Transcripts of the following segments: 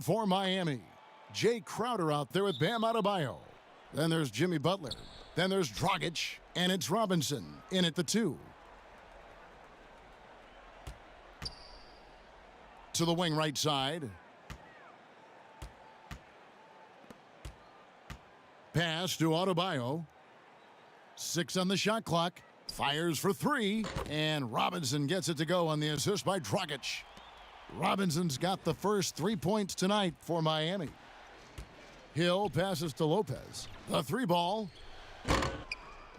for Miami. Jay Crowder out there with Bam Adebayo. Then there's Jimmy Butler. Then there's Dragic, and it's Robinson in at the 2. To the wing right side. Pass to Adebayo. 6 on the shot clock. Fires for 3, and Robinson gets it to go on the assist by Dragic. Robinson's got the first 3 points tonight for Miami. Hill passes to Lopez. The 3 ball.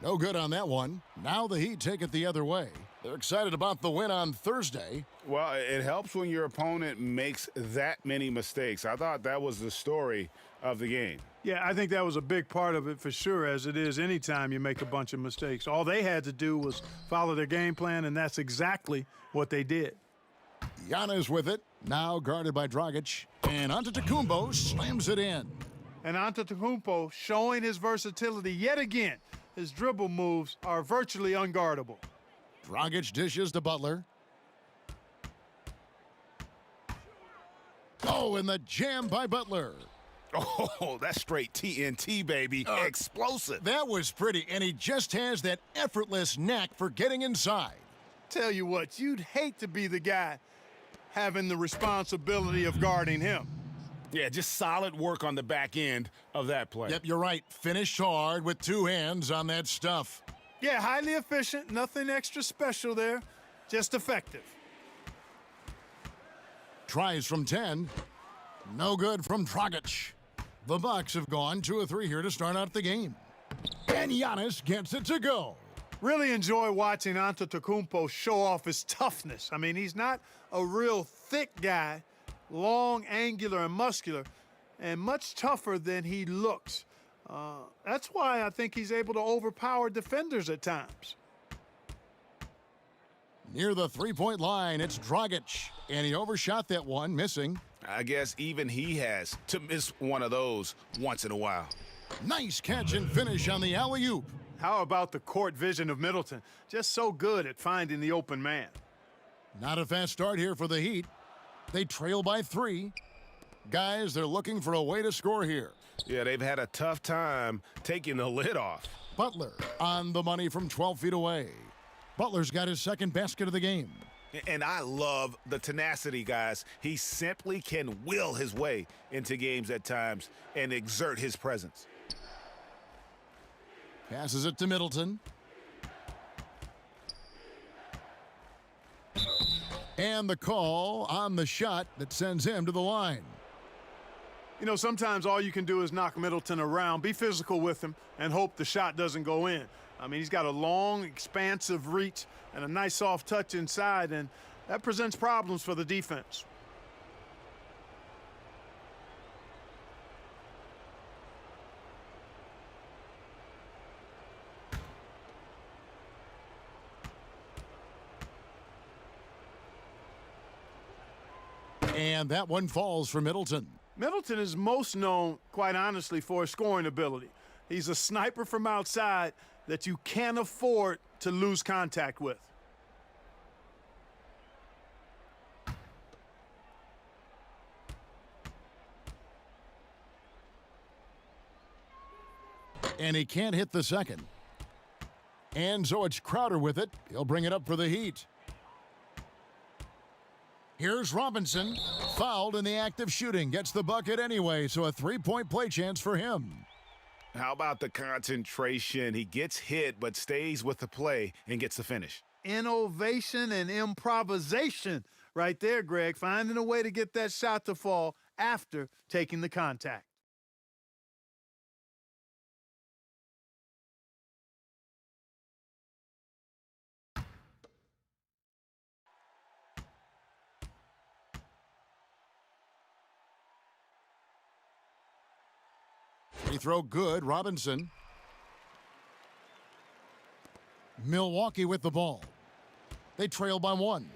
No good on that one. Now the Heat take it the other way. They're excited about the win on Thursday. Well, it helps when your opponent makes that many mistakes. I thought that was the story of the game. Yeah, I think that was a big part of it for sure, as it is anytime you make a bunch of mistakes. All they had to do was follow their game plan, and that's exactly what they did. Giannis with it, now guarded by Dragic, and Antetokounmpo slams it in. And Antetokounmpo showing his versatility yet again. His dribble moves are virtually unguardable. Dragic dishes to Butler. Oh, and the jam by Butler. Oh, that's straight TNT, baby. Explosive. That was pretty, and he just has that effortless knack for getting inside. Tell you what, you'd hate to be the guy having the responsibility of guarding him. Yeah, just solid work on the back end of that play. Yep, you're right. Finished hard with 2 hands on that stuff. Yeah, highly efficient, nothing extra special there, just effective. Tries from 10. No good from Dragic. The Bucks have gone 2 of 3 here to start out the game. And Giannis gets it to go. Really enjoy watching Antetokounmpo show off his toughness. I mean, he's not a real thick guy, long, angular, and muscular, and much tougher than he looks. That's why I think he's able to overpower defenders at times. Near the 3-point line, it's Dragic, and he overshot that one, missing. I guess even he has to miss one of those once in a while. Nice catch and finish on the alley-oop. How about the court vision of Middleton? Just so good at finding the open man. Not a fast start here for the Heat. They trail by 3. Guys, they're looking for a way to score here. Yeah, they've had a tough time taking the lid off. Butler on the money from 12 feet away. Butler's got his second basket of the game. And I love the tenacity, guys. He simply can will his way into games at times and exert his presence. Passes it to Middleton. And the call on the shot that sends him to the line. You know, sometimes all you can do is knock Middleton around, be physical with him, and hope the shot doesn't go in. I mean, he's got a long, expansive reach and a nice soft touch inside, and that presents problems for the defense. And that one falls for Middleton. Middleton is most known, quite honestly, for his scoring ability. He's a sniper from outside that you can't afford to lose contact with. And he can't hit the second. And so it's Crowder with it. He'll bring it up for the Heat. Here's Robinson, fouled in the act of shooting, gets the bucket anyway, so a 3-point play chance for him. How about the concentration? He gets hit but stays with the play and gets the finish. Innovation and improvisation right there, Greg, finding a way to get that shot to fall after taking the contact. Free throw good, Robinson. Milwaukee with the ball. They trail by 1.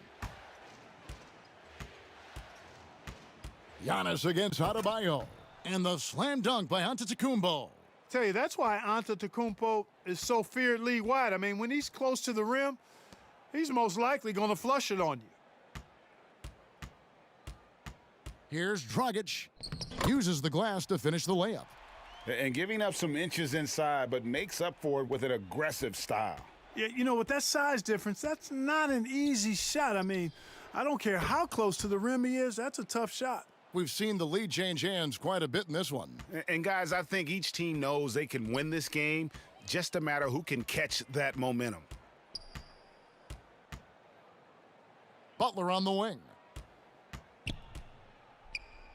Giannis against Adebayo. And the slam dunk by Antetokounmpo. Tell you, that's why Antetokounmpo is so feared league-wide. I mean, when he's close to the rim, he's most likely going to flush it on you. Here's Dragic. Uses the glass to finish the layup. And giving up some inches inside, but makes up for it with an aggressive style. Yeah, you know, with that size difference, that's not an easy shot. I mean, I don't care how close to the rim he is, that's a tough shot. We've seen the lead change hands quite a bit in this one. And guys, I think each team knows they can win this game, just a matter who can catch that momentum. Butler on the wing.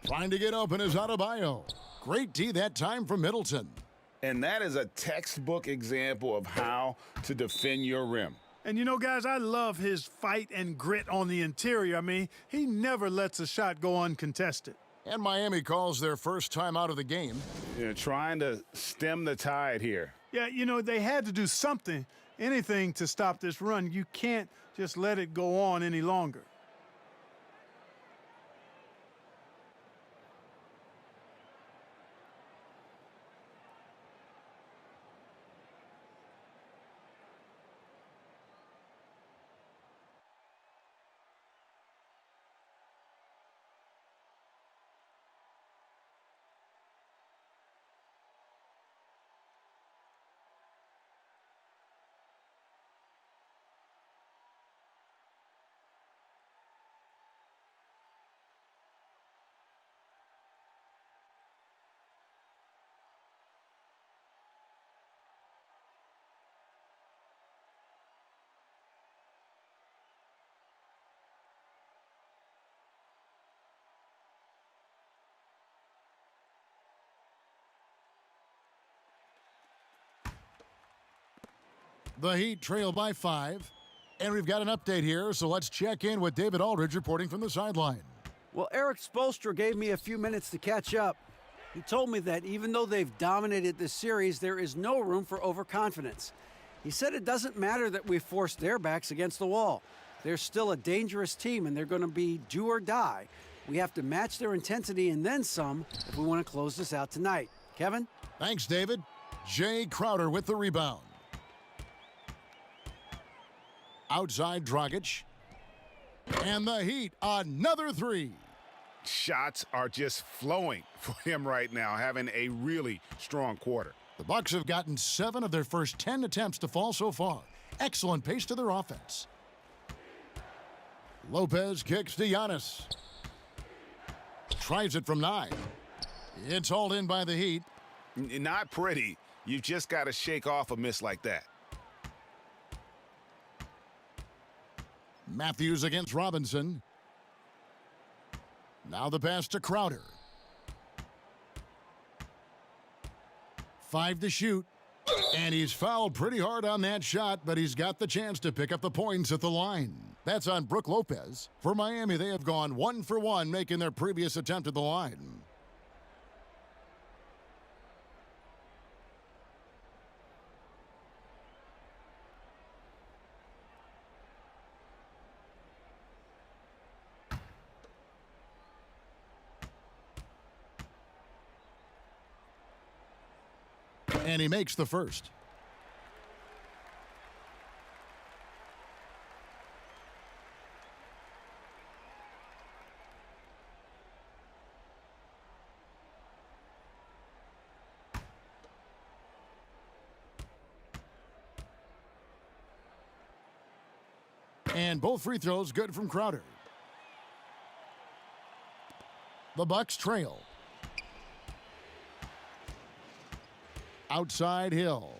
Trying to get open is Adebayo. Great D that time from Middleton. And that is a textbook example of how to defend your rim. And you know, guys, I love his fight and grit on the interior. I mean, he never lets a shot go uncontested. And Miami calls their first time out of the game. You know, trying to stem the tide here. Yeah, you know, they had to do something, anything to stop this run. You can't just let it go on any longer. The Heat trail by 5. And we've got an update here, so let's check in with David Aldridge reporting from the sideline. Well, Eric Spoelstra gave me a few minutes to catch up. He told me that even though they've dominated this series, there is no room for overconfidence. He said it doesn't matter that we forced their backs against the wall. They're still a dangerous team, and they're going to be do or die. We have to match their intensity and then some if we want to close this out tonight. Kevin? Thanks, David. Jay Crowder with the rebound. Outside Dragic. And the Heat, another three. Shots are just flowing for him right now, having a really strong quarter. The Bucks have gotten 7 of their first 10 attempts to fall so far. Excellent pace to their offense. Lopez kicks to Giannis. Tries it from 9. It's hauled in by the Heat. Not pretty. You've just got to shake off a miss like that. Matthews against Robinson. Now the pass to Crowder. 5 to shoot. And he's fouled pretty hard on that shot, but he's got the chance to pick up the points at the line. That's on Brook Lopez. For Miami, they have gone 1 for 1, making their previous attempt at the line. And he makes the first. And both free throws good from Crowder. The Bucks trail. Outside Hill.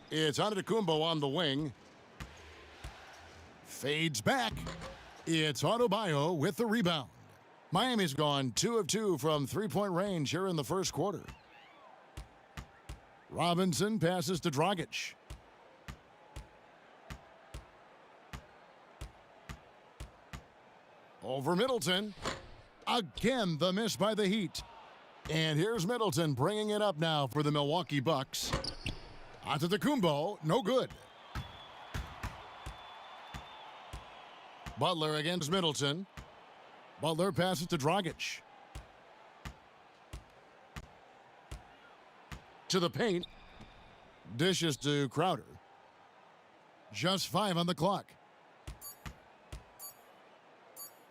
It's Antetokounmpo on the wing. Fades back. It's Adebayo with the rebound. Miami's gone 2 of 2 from three-point range here in the first quarter. Robinson passes to Dragic. Over Middleton. Again, the miss by the Heat. And here's Middleton bringing it up now for the Milwaukee Bucks. Antetokounmpo, no good. Butler against Middleton. Butler passes to Dragic. To the paint. Dishes to Crowder. Just 5 on the clock.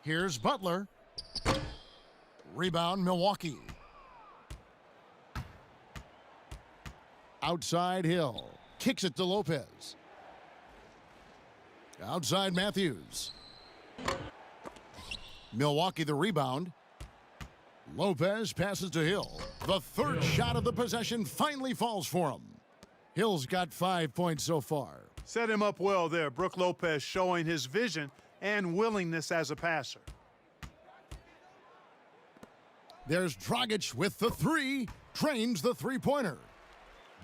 Here's Butler. Rebound, Milwaukee. Outside Hill. Kicks it to Lopez. Outside Matthews. Milwaukee the rebound. Lopez passes to Hill. The third shot of the possession finally falls for him. Hill's got 5 points so far. Set him up well there. Brook Lopez showing his vision and willingness as a passer. There's Dragic with the three. Trains the three-pointer.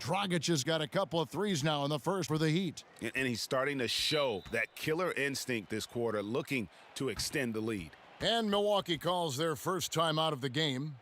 Dragic has got a couple of threes now in the first for the Heat. And he's starting to show that killer instinct this quarter, looking to extend the lead. And Milwaukee calls their first time out of the game.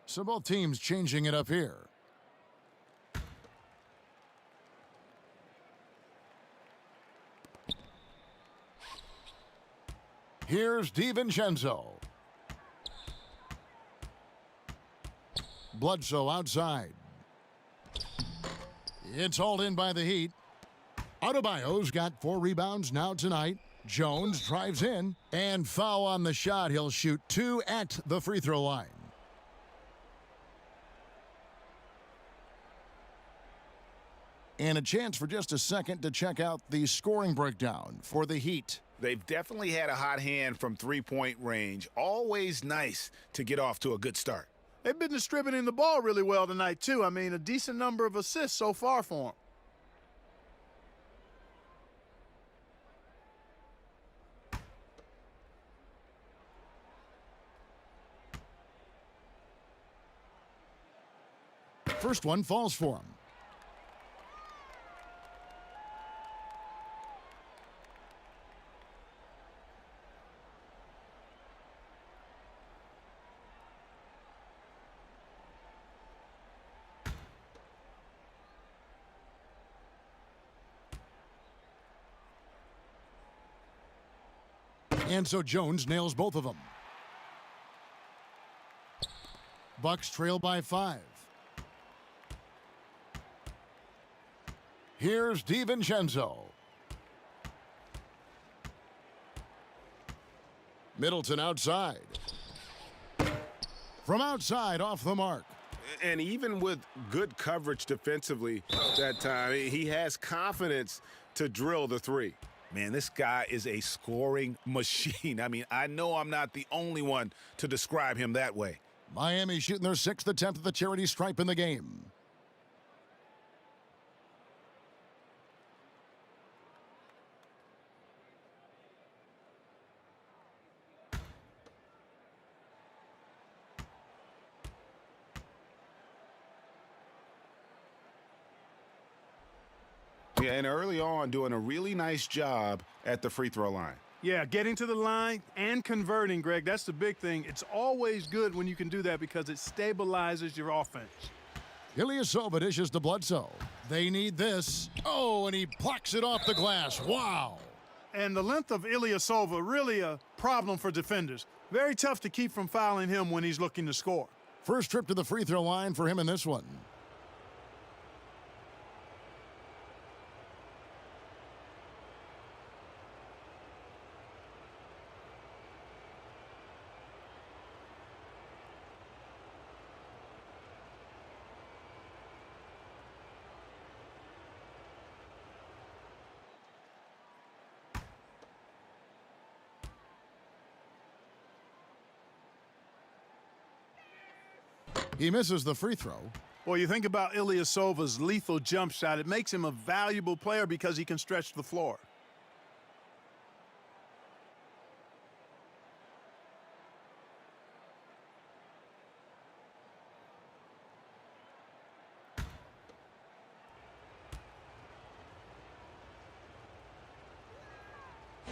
So both teams changing it up here. Here's DiVincenzo. Bledsoe outside. It's hauled in by the Heat. Adebayo's got 4 rebounds now tonight. Jones drives in, and foul on the shot. He'll shoot 2 at the free throw line. And a chance for just a second to check out the scoring breakdown for the Heat. They've definitely had a hot hand from three-point range. Always nice to get off to a good start. They've been distributing the ball really well tonight, too. I mean, a decent number of assists so far for them. First one falls for him. And so Jones nails both of them. Bucks trail by 5. Here's DiVincenzo. Middleton outside. From outside, off the mark. And even with good coverage defensively that time, he has confidence to drill the three. Man, this guy is a scoring machine. I mean, I know I'm not the only one to describe him that way. Miami shooting their 6th attempt at the charity stripe in the game. Yeah, and early on doing a really nice job at the free throw line. Yeah, getting to the line and converting, Greg, that's the big thing. It's always good when you can do that because it stabilizes your offense. Ilyasova dishes to Bledsoe. They need this. Oh, and he plucks it off the glass. Wow. And the length of Ilyasova, really a problem for defenders. Very tough to keep from fouling him when he's looking to score. First trip to the free throw line for him in this one. He misses the free throw. Well, you think about Ilyasova's lethal jump shot. It makes him a valuable player because he can stretch the floor.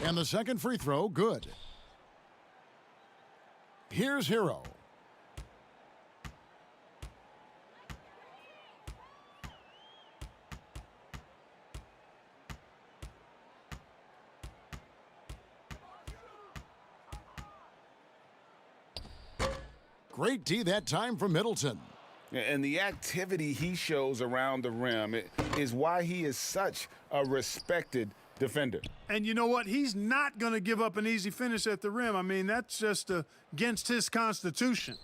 And the second free throw, good. Here's Hero. Great D that time from Middleton. And the activity he shows around the rim is why he is such a respected defender. And you know what? He's not going to give up an easy finish at the rim. I mean, that's just against his constitution.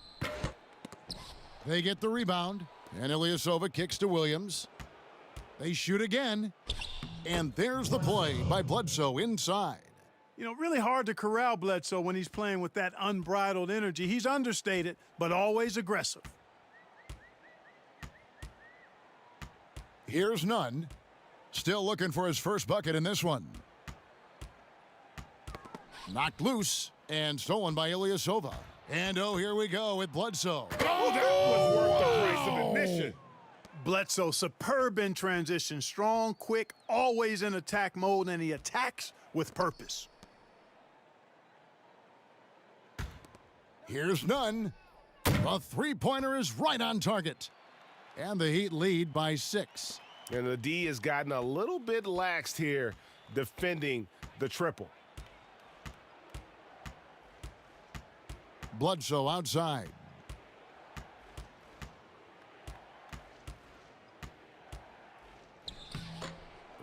They get the rebound, and Ilyasova kicks to Williams. They shoot again, and there's the play by Bledsoe inside. You know, really hard to corral Bledsoe when he's playing with that unbridled energy. He's understated, but always aggressive. Here's Nunn. Still looking for his first bucket in this one. Knocked loose and stolen by Ilyasova. And oh, here we go with Bledsoe. Oh, that was worth the price of admission. Bledsoe, superb in transition, strong, quick, always in attack mode, and he attacks with purpose. Here's Nunn. The three-pointer is right on target. And the Heat lead by 6. And the D has gotten a little bit laxed here defending the triple. Bledsoe outside.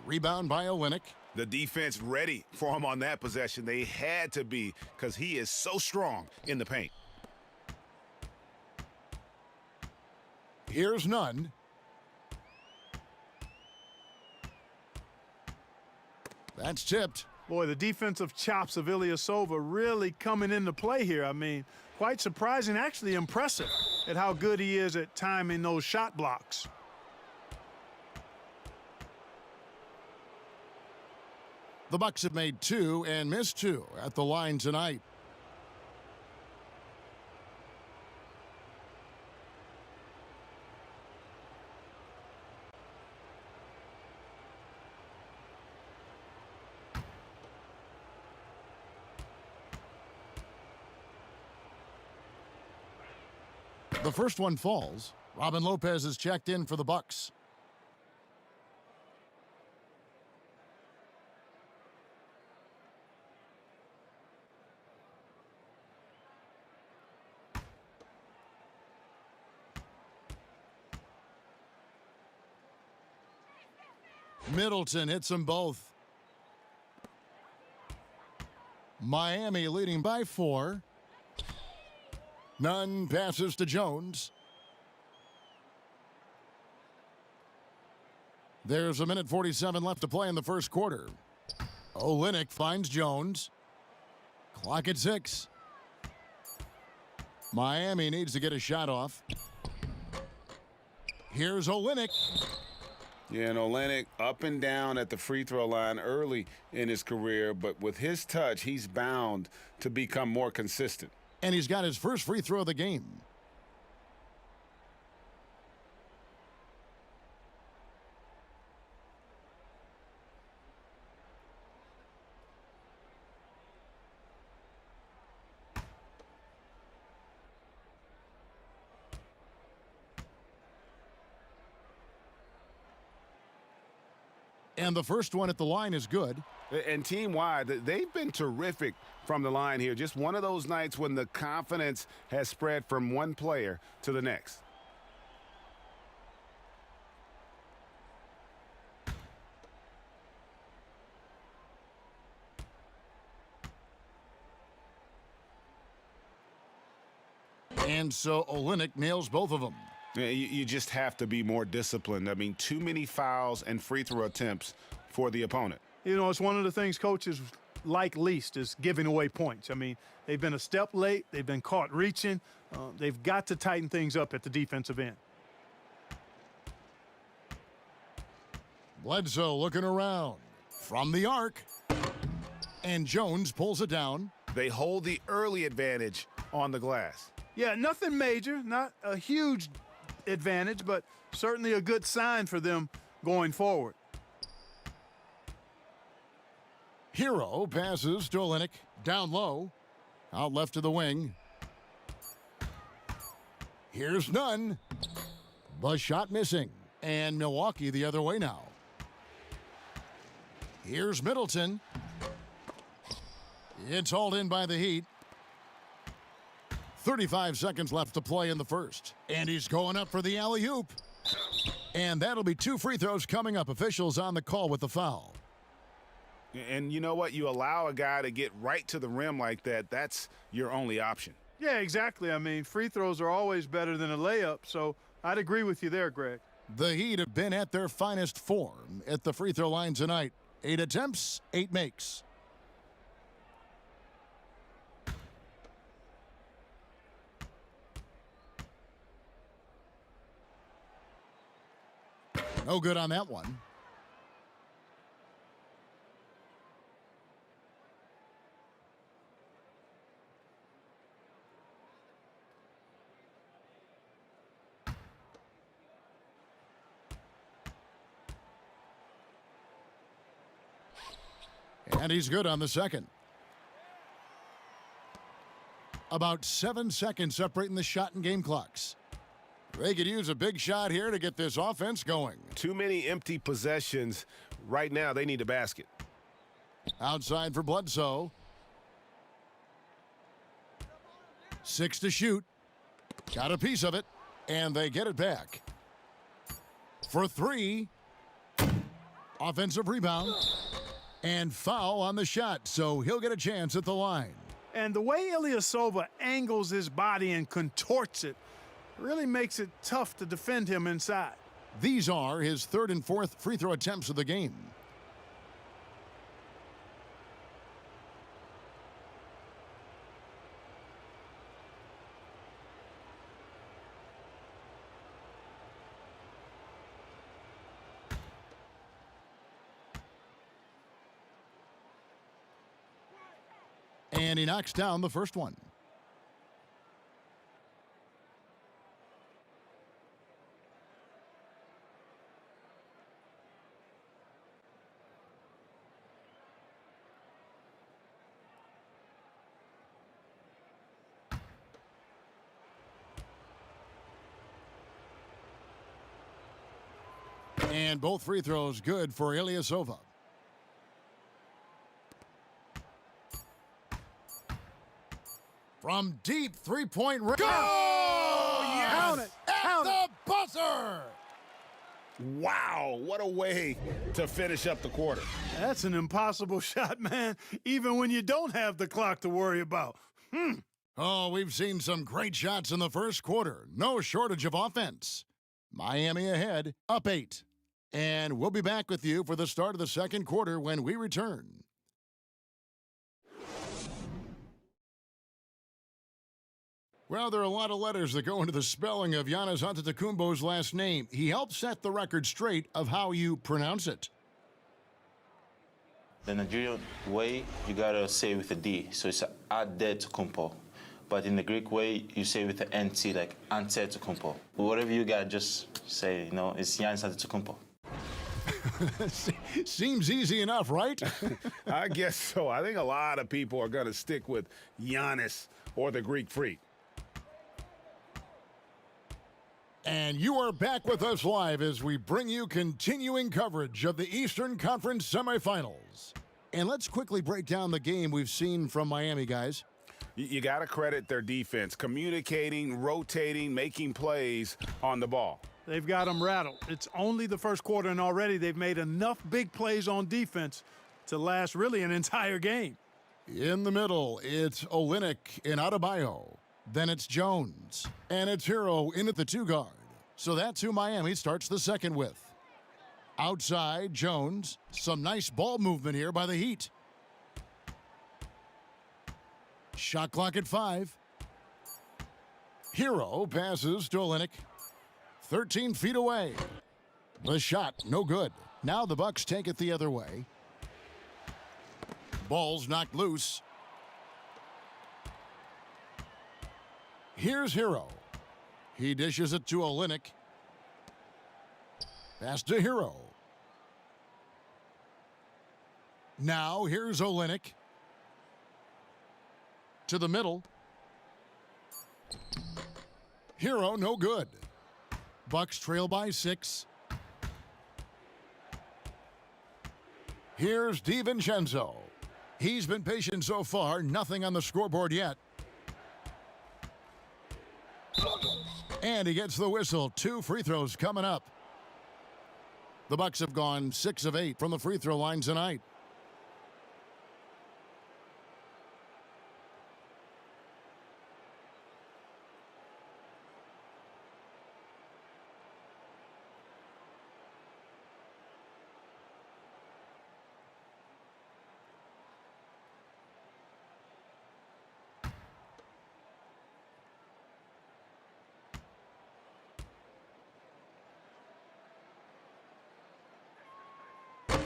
Rebound by Olynyk. The defense ready for him on that possession. They had to be because he is so strong in the paint. Here's Nunn. That's tipped. Boy, the defensive chops of Ilyasova really coming into play here. I mean, quite surprising, actually impressive at how good he is at timing those shot blocks. The Bucks have made 2 and missed 2 at the line tonight. The first one falls. Robin Lopez is checked in for the Bucks. Middleton hits them both. Miami leading by 4. Nunn passes to Jones. There's a minute 47 left to play in the first quarter. Olynyk finds Jones. Clock at 6. Miami needs to get a shot off. Here's Olynyk. Yeah, and Olynyk up and down at the free throw line early in his career, but with his touch, he's bound to become more consistent. And he's got his first free throw of the game. And the first one at the line is good. And team-wide, they've been terrific from the line here. Just one of those nights when the confidence has spread from one player to the next. And so Olynyk nails both of them. Yeah, you just have to be more disciplined. I mean, too many fouls and free throw attempts for the opponent. You know, it's one of the things coaches like least is giving away points. I mean, they've been a step late. They've been caught reaching. They've got to tighten things up at the defensive end. Bledsoe looking around from the arc, and Jones pulls it down. They hold the early advantage on the glass. Yeah, nothing major, not a huge advantage, but certainly a good sign for them going forward. Hero passes to Olynyk, down low, out left to the wing. Here's none. The shot missing, and Milwaukee the other way now. Here's Middleton. It's hauled in by the Heat. 35 seconds left to play in the first. And he's going up for the alley-oop. And that'll be 2 free throws coming up. Officials on the call with the foul. And you know what? You allow a guy to get right to the rim like that, that's your only option. Yeah, exactly. I mean, free throws are always better than a layup, so I'd agree with you there, Greg. The Heat have been at their finest form at the free throw line tonight. 8 attempts, 8 makes. No good on that one. And he's good on the second. About 7 seconds separating the shot and game clocks. They could use a big shot here to get this offense going. Too many empty possessions. Right now, they need a basket. Outside for Bledsoe. 6 to shoot. Got a piece of it, and they get it back. For 3. Offensive rebound. And foul on the shot, so he'll get a chance at the line. And the way Ilyasova angles his body and contorts it really makes it tough to defend him inside. These are his 3rd and 4th free throw attempts of the game. And he knocks down the first one. And both free throws good for Ilyasova. From deep three-point range. Go! Yes! Count it! Count At the buzzer! Wow, what a way to finish up the quarter. That's an impossible shot, man, even when you don't have the clock to worry about. Oh, we've seen some great shots in the first quarter. No shortage of offense. Miami ahead, up 8. And we'll be back with you for the start of the second quarter when we return. Well, there are a lot of letters that go into the spelling of Giannis Antetokounmpo's last name. He helped set the record straight of how you pronounce it. The Nigerian way, you gotta say with a D, so it's Antetokounmpo. But in the Greek way, you say with the NT, like Antetokounmpo. Whatever you got, just say, you know, it's Giannis Antetokounmpo. Seems easy enough, right? I guess so. I think a lot of people are going to stick with Giannis or the Greek Freak. And you are back with us live as we bring you continuing coverage of the Eastern Conference semifinals. And let's quickly break down the game we've seen from Miami, guys. You got to credit their defense, communicating, rotating, making plays on the ball. They've got them rattled. It's only the first quarter, and already they've made enough big plays on defense to last really an entire game. In the middle, it's Olynyk and Adebayo. Then it's Jones. And it's Hero in at the 2 guard. So that's who Miami starts the second with. Outside, Jones. Some nice ball movement here by the Heat. Shot clock at 5. Hero passes to Olynyk. 13 feet away. The shot, no good. Now the Bucks take it the other way. Ball's knocked loose. Here's Hero. He dishes it to Olynyk. Pass to Hero. Now here's Olynyk. To the middle. Hero, no good. Bucks trail by 6. Here's DiVincenzo. He's been patient so far, nothing on the scoreboard yet. And he gets the whistle. 2 free throws coming up. The Bucks have gone 6 of 8 from the free throw line tonight.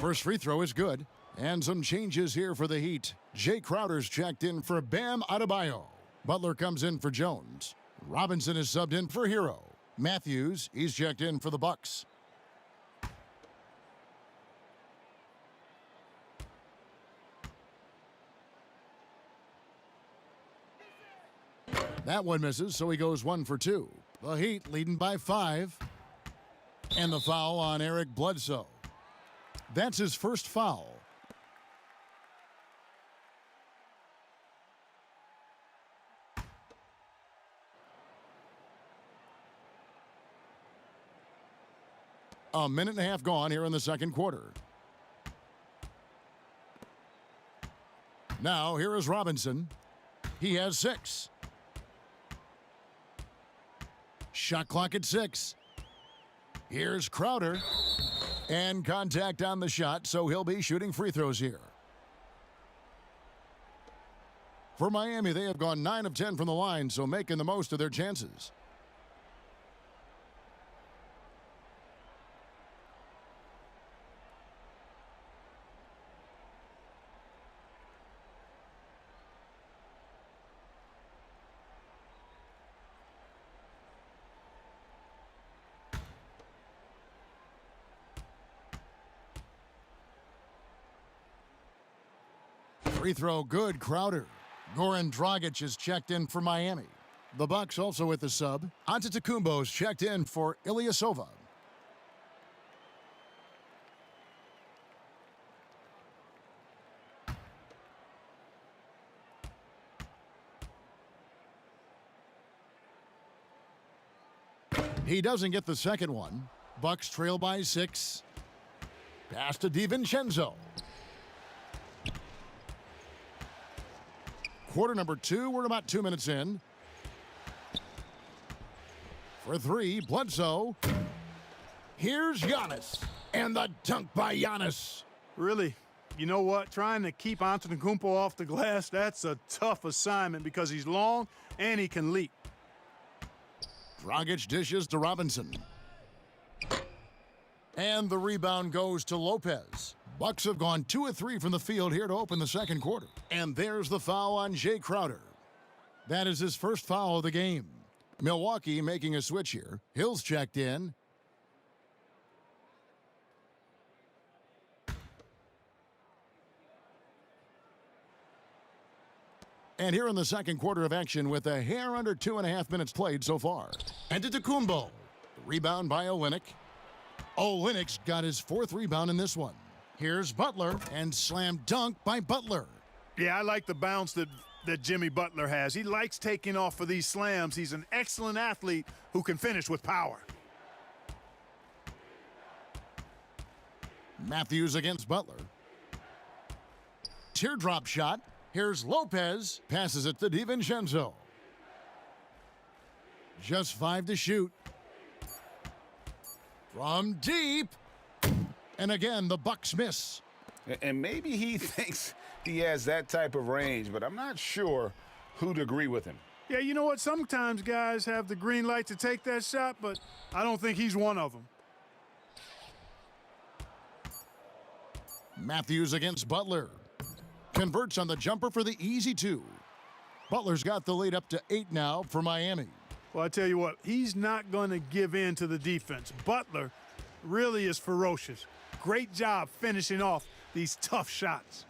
First free throw is good. And some changes here for the Heat. Jay Crowder's checked in for Bam Adebayo. Butler comes in for Jones. Robinson is subbed in for Hero. Matthews, he's checked in for the Bucks. That one misses, so he goes 1 for 2. The Heat leading by 5. And the foul on Eric Bledsoe. That's his first foul. A minute and a half gone here in the second quarter. Now here is Robinson. He has 6. Shot clock at 6. Here's Crowder. And contact on the shot, so he'll be shooting free throws here. For Miami, they have gone 9 of 10 from the line, so making the most of their chances. Free throw good, Crowder. Goran Dragic is checked in for Miami. The Bucks also with the sub. Antetokounmpo's checked in for Ilyasova. He doesn't get the second one. Bucks trail by 6. Pass to DiVincenzo. Quarter number 2, we're about 2 minutes in. For 3, Bledsoe. Here's Giannis. And the dunk by Giannis. Really, you know what? Trying to keep Antetokounmpo off the glass, that's a tough assignment because he's long and he can leap. Dragic dishes to Robinson. And the rebound goes to Lopez. Bucks have gone 2 of 3 from the field here to open the second quarter. And there's the foul on Jay Crowder. That is his first foul of the game. Milwaukee making a switch here. Hill's checked in. And here in the second quarter of action with a hair under 2.5 minutes played so far. Antetokounmpo. Rebound by Olynyk. Olynyk's got his 4th rebound in this one. Here's Butler, and slam dunk by Butler. Yeah, I like the bounce that Jimmy Butler has. He likes taking off for these slams. He's an excellent athlete who can finish with power. Matthews against Butler. Teardrop shot. Here's Lopez. Passes it to DiVincenzo. Just 5 to shoot. From deep. And again, the Bucks miss. And maybe he thinks he has that type of range, but I'm not sure who'd agree with him. Yeah, you know what? Sometimes guys have the green light to take that shot, but I don't think he's one of them. Matthews against Butler. Converts on the jumper for the easy two. Butler's got the lead up to 8 now for Miami. Well, I tell you what, he's not going to give in to the defense. Butler really is ferocious. Great job finishing off these tough shots.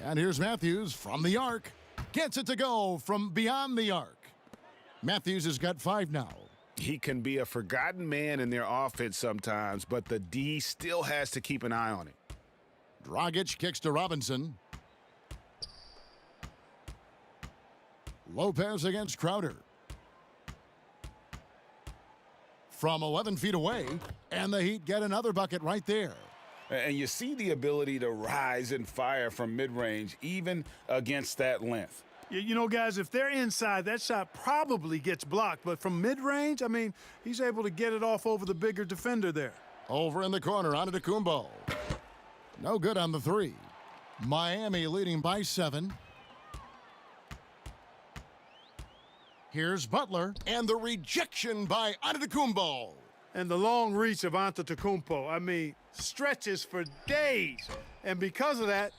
And here's Matthews from the arc. Gets it to go from beyond the arc. Matthews has got 5 now. He can be a forgotten man in their offense sometimes, but the D still has to keep an eye on him. Dragic kicks to Robinson. Lopez against Crowder. From 11 feet away, and the Heat get another bucket right there. And you see the ability to rise and fire from mid-range, even against that length. You know, guys, if they're inside, that shot probably gets blocked. But from mid-range, I mean, he's able to get it off over the bigger defender there. Over in the corner, Antetokounmpo. No good on the 3. Miami leading by 7. Here's Butler, and the rejection by Antetokounmpo. And the long reach of Antetokounmpo, I mean, stretches for days. And because of that,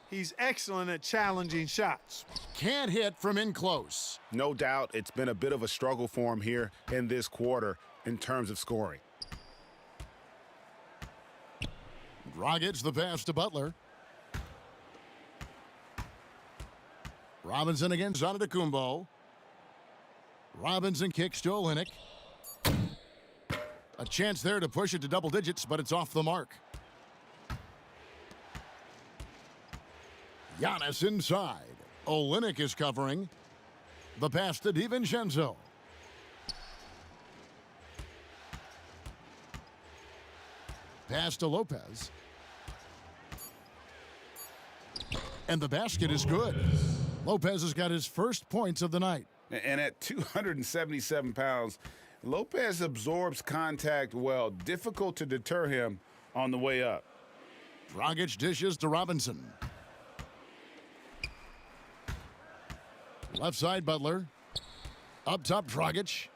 he's excellent at challenging shots. Can't hit from in close. No doubt it's been a bit of a struggle for him here in this quarter in terms of scoring. Dragic the pass to Butler. Robinson against Antetokounmpo. Robinson kicks to Olynyk. A chance there to push it to double digits, but it's off the mark. Giannis inside. Olynyk is covering. The pass to DiVincenzo. Pass to Lopez. And the basket is good. Lopez has got his first points of the night. And at 277 pounds, Lopez absorbs contact well. Difficult to deter him on the way up. Dragic dishes to Robinson. Left side, Butler. Up top, Dragic.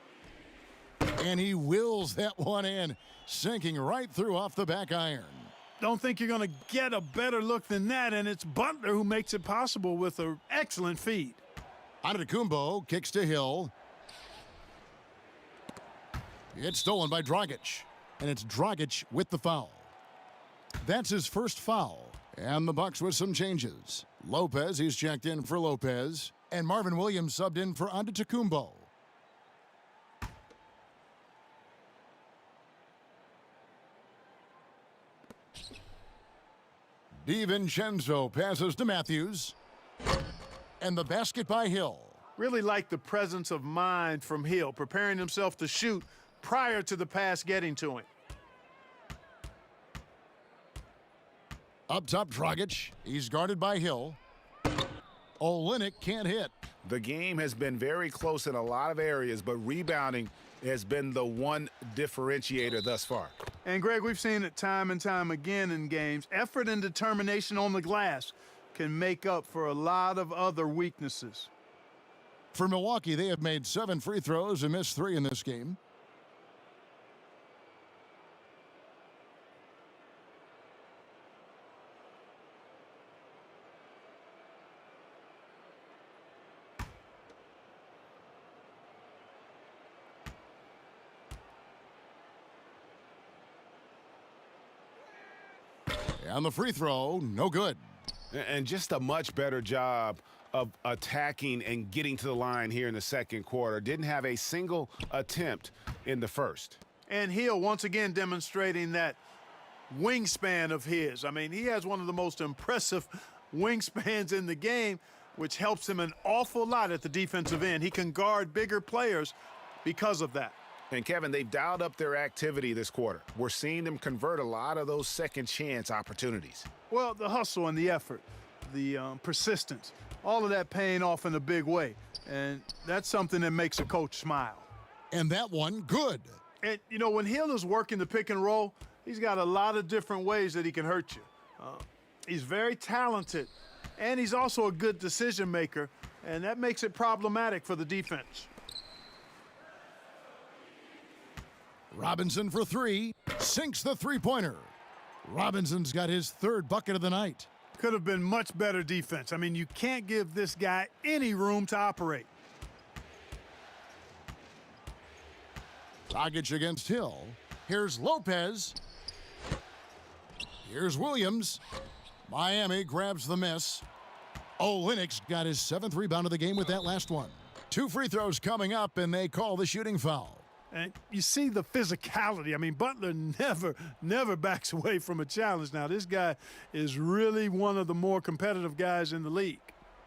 And he wills that one in, sinking right through off the back iron. Don't think you're going to get a better look than that, and it's Butler who makes it possible with an excellent feed. Antetokounmpo kicks to Hill. It's stolen by Dragic, and it's Dragic with the foul. That's his first foul, and the Bucks with some changes. Lopez, he's checked in for Lopez, and Marvin Williams subbed in for Antetokounmpo. DiVincenzo passes to Matthews, and the basket by Hill. Really like the presence of mind from Hill, preparing himself to shoot prior to the pass getting to him. Up top, Dragic. He's guarded by Hill. Olynyk can't hit. The game has been very close in a lot of areas, but rebounding has been the one differentiator thus far. And, Greg, we've seen it time and time again in games. Effort and determination on the glass can make up for a lot of other weaknesses. For Milwaukee, they have made 7 free throws and missed 3 in this game. And the free throw, no good. And just a much better job of attacking and getting to the line here in the second quarter. Didn't have a single attempt in the first. And Hill once again demonstrating that wingspan of his. I mean, he has one of the most impressive wingspans in the game, which helps him an awful lot at the defensive end. He can guard bigger players because of that. And, Kevin, they've dialed up their activity this quarter. We're seeing them convert a lot of those second chance opportunities. Well, the hustle and the effort, the persistence, all of that paying off in a big way. And that's something that makes a coach smile. And that one, good. And, you know, when Hill is working the pick and roll, he's got a lot of different ways that he can hurt you. He's very talented, and he's also a good decision maker and that makes it problematic for the defense. Robinson for three, sinks the three-pointer. Robinson's got his third bucket of the night. Could have been much better defense. I mean, you can't give this guy any room to operate. Dragic against Hill. Here's Lopez. Here's Williams. Miami grabs the miss. Olynyk's got his 7th rebound of the game with that last one. 2 free throws coming up, and they call the shooting foul. And you see the physicality. I mean, Butler never backs away from a challenge. Now, this guy is really one of the more competitive guys in the league.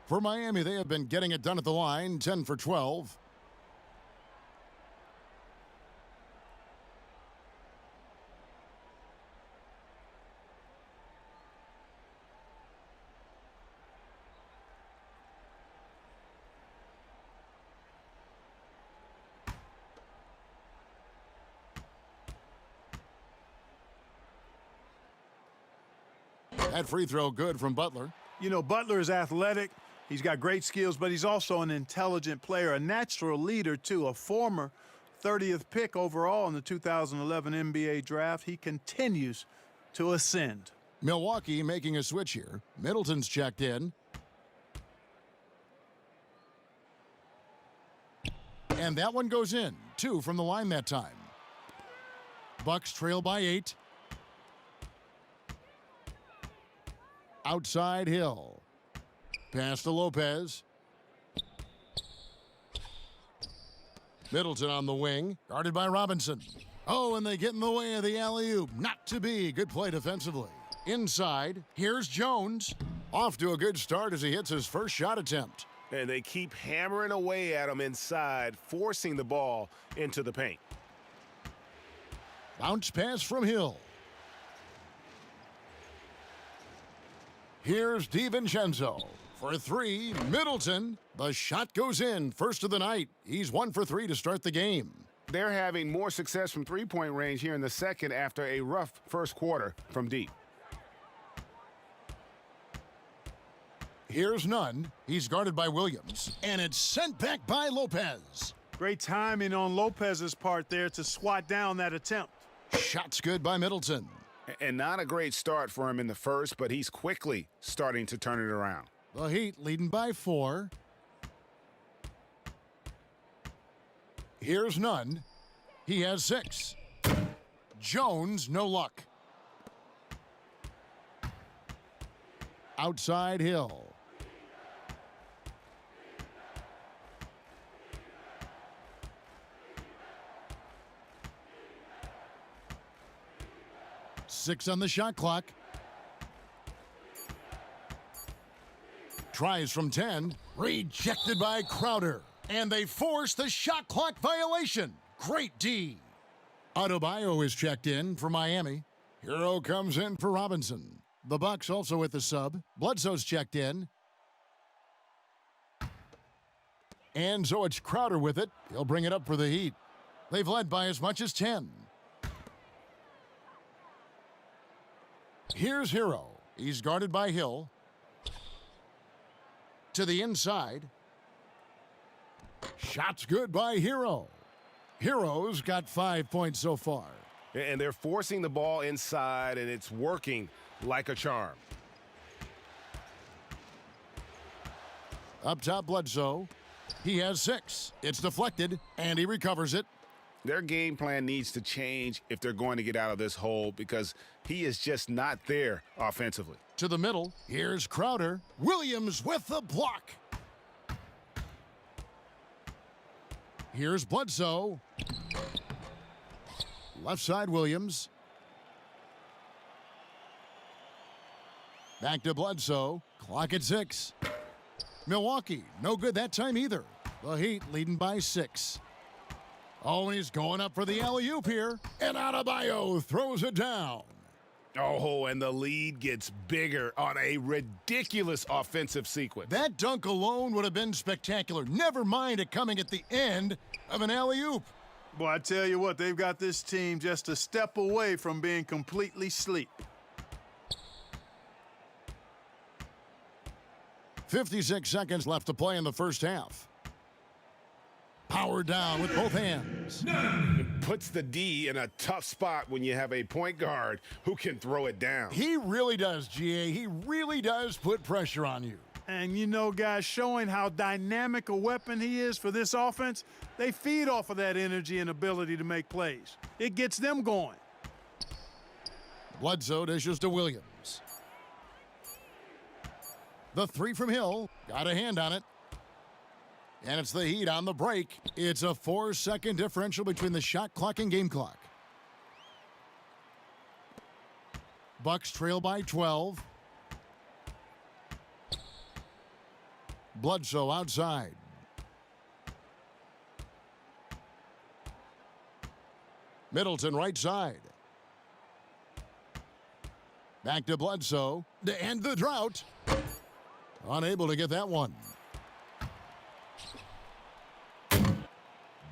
For Miami, they have been getting it done at the line, 10 for 12. That free throw good from Butler. You know, Butler is athletic. He's got great skills, but he's also an intelligent player, a natural leader, too, a former 30th pick overall in the 2011 NBA draft. He continues to ascend. Milwaukee making a switch here. Middleton's checked in. And that one goes in. 2 from the line that time. Bucks trail by 8. Outside Hill. Pass to Lopez. Middleton on the wing, guarded by Robinson. Oh, and they get in the way of the alley-oop. Not to be. Good play defensively. Inside, here's Jones. Off to a good start as he hits his first shot attempt. And they keep hammering away at him inside, forcing the ball into the paint. Bounce pass from Hill. Here's DiVincenzo for 3. Middleton. The shot goes in. First of the night. He's 1 for 3 to start the game. They're having more success from three-point range here in the second after a rough first quarter from deep. Here's Nunn. He's guarded by Williams. And it's sent back by Lopez. Great timing on Lopez's part there to swat down that attempt. Shot's good by Middleton. And not a great start for him in the first, but he's quickly starting to turn it around. The Heat leading by 4. Here's Nunn. He has 6. Jones, no luck. Outside Hill. Six on the shot clock. Tries from 10. Rejected by Crowder. And they force the shot clock violation. Great D. Adebayo is checked in for Miami. Hero comes in for Robinson. The Bucks also with the sub. Bledsoe's checked in. And so it's Crowder with it. He'll bring it up for the Heat. They've led by as much as 10. Here's Hero. He's guarded by Hill. To the inside. Shot's good by Hero. Hero's got 5 points so far. And they're forcing the ball inside, and it's working like a charm. Up top, Bledsoe. He has 6. It's deflected, and he recovers it. Their game plan needs to change if they're going to get out of this hole because he is just not there offensively. To the middle. Here's Crowder. Williams with the block. Here's Bledsoe. Left side, Williams. Back to Bledsoe. Clock at 6. Milwaukee, no good that time either. The Heat leading by 6. Oh, and he's going up for the alley-oop here. And Adebayo throws it down. Oh, and the lead gets bigger on a ridiculous offensive sequence. That dunk alone would have been spectacular. Never mind it coming at the end of an alley-oop. Boy, I tell you what, they've got this team just a step away from being completely asleep. 56 seconds left to play in the first half. Power down with both hands. It puts the D in a tough spot when you have a point guard who can throw it down. He really does, GA. He really does put pressure on you. And you know, guys, showing how dynamic a weapon he is for this offense, they feed off of that energy and ability to make plays. It gets them going. Bledsoe dishes to Williams. The three from Hill. Got a hand on it. And it's the Heat on the break. It's a 4-second differential between the shot clock and game clock. Bucks trail by 12. Bledsoe outside. Middleton right side. Back to Bledsoe to end the drought. Unable to get that one.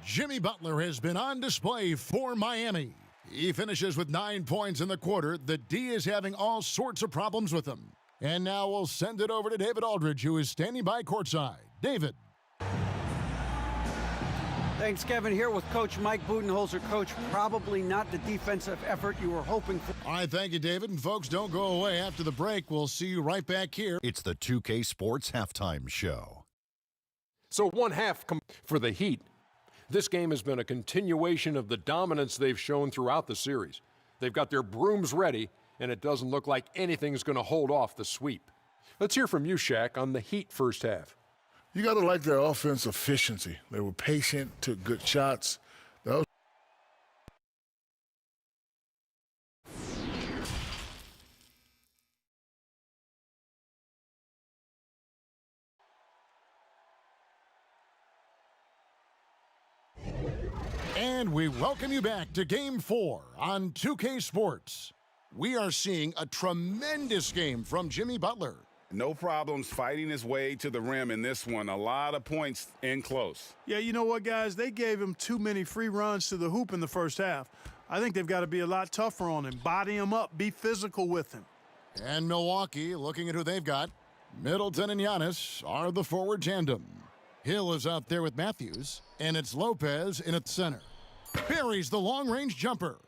Jimmy Butler has been on display for Miami. He finishes with 9 points in the quarter. The D is having all sorts of problems with him. And now we'll send it over to David Aldridge, who is standing by courtside. David. Thanks, Kevin. Here with Coach Mike Budenholzer. Coach, probably not the defensive effort you were hoping for. All right, thank you, David. And folks, don't go away after the break. We'll see you right back here. It's the 2K Sports Halftime Show. So one half for the Heat. This game has been a continuation of the dominance they've shown throughout the series. They've got their brooms ready, and it doesn't look like anything's going to hold off the sweep. Let's hear from you, Shaq, on the Heat first half. You got to like their offense efficiency. They were patient, took good shots. And we welcome you back to Game 4 on 2K Sports. We are seeing a tremendous game from Jimmy Butler. No problems fighting his way to the rim in this one. A lot of points in close. Yeah, you know what, guys? They gave him too many free runs to the hoop in the first half. I think they've got to be a lot tougher on him. Body him up. Be physical with him. And Milwaukee, looking at who they've got, Middleton and Giannis are the forward tandem. Hill is out there with Matthews, and it's Lopez in at center. Buries the long-range jumper.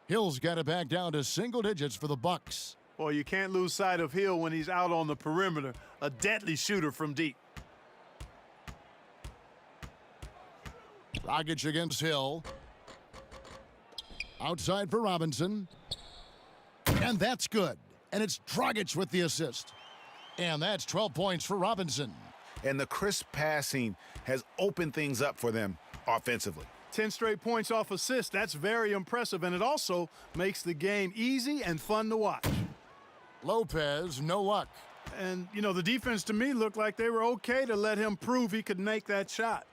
Hill's got it back down to single digits for the Bucks. Boy, you can't lose sight of Hill when he's out on the perimeter. A deadly shooter from deep. Dragic against Hill. Outside for Robinson. And that's good. And it's Dragic with the assist. And that's 12 points for Robinson. And the crisp passing has opened things up for them offensively. 10 straight points off assists. That's very impressive, and it also makes the game easy and fun to watch. Lopez, no luck. And, you know, the defense to me looked like they were okay to let him prove he could make that shot.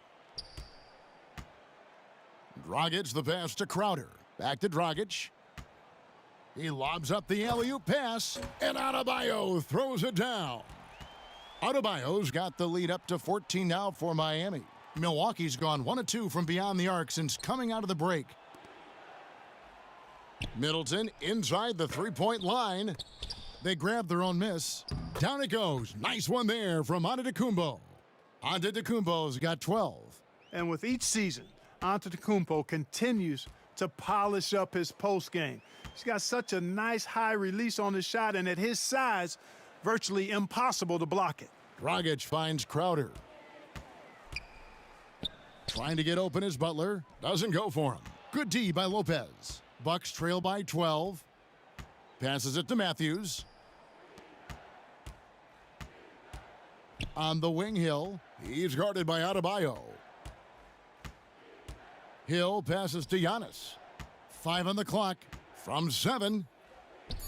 Dragic, the pass to Crowder. Back to Dragic. He lobs up the alley-oop pass, and Adebayo throws it down. Adebayo's got the lead up to 14 now for Miami. Milwaukee's gone 1 of 2 from beyond the arc since coming out of the break. Middleton inside the three-point line. They grab their own miss. Down it goes. Nice one there from Antetokounmpo. Antetokounmpo's got 12. And with each season, Antetokounmpo continues to polish up his post game. He's got such a nice high release on his shot, and at his size, virtually impossible to block it. Dragic finds Crowder. Trying to get open is Butler. Doesn't go for him. Good D by Lopez. Bucks trail by 12. Passes it to Matthews. On the wing, Hill. He's guarded by Adebayo. Hill passes to Giannis. 5 on the clock from 7.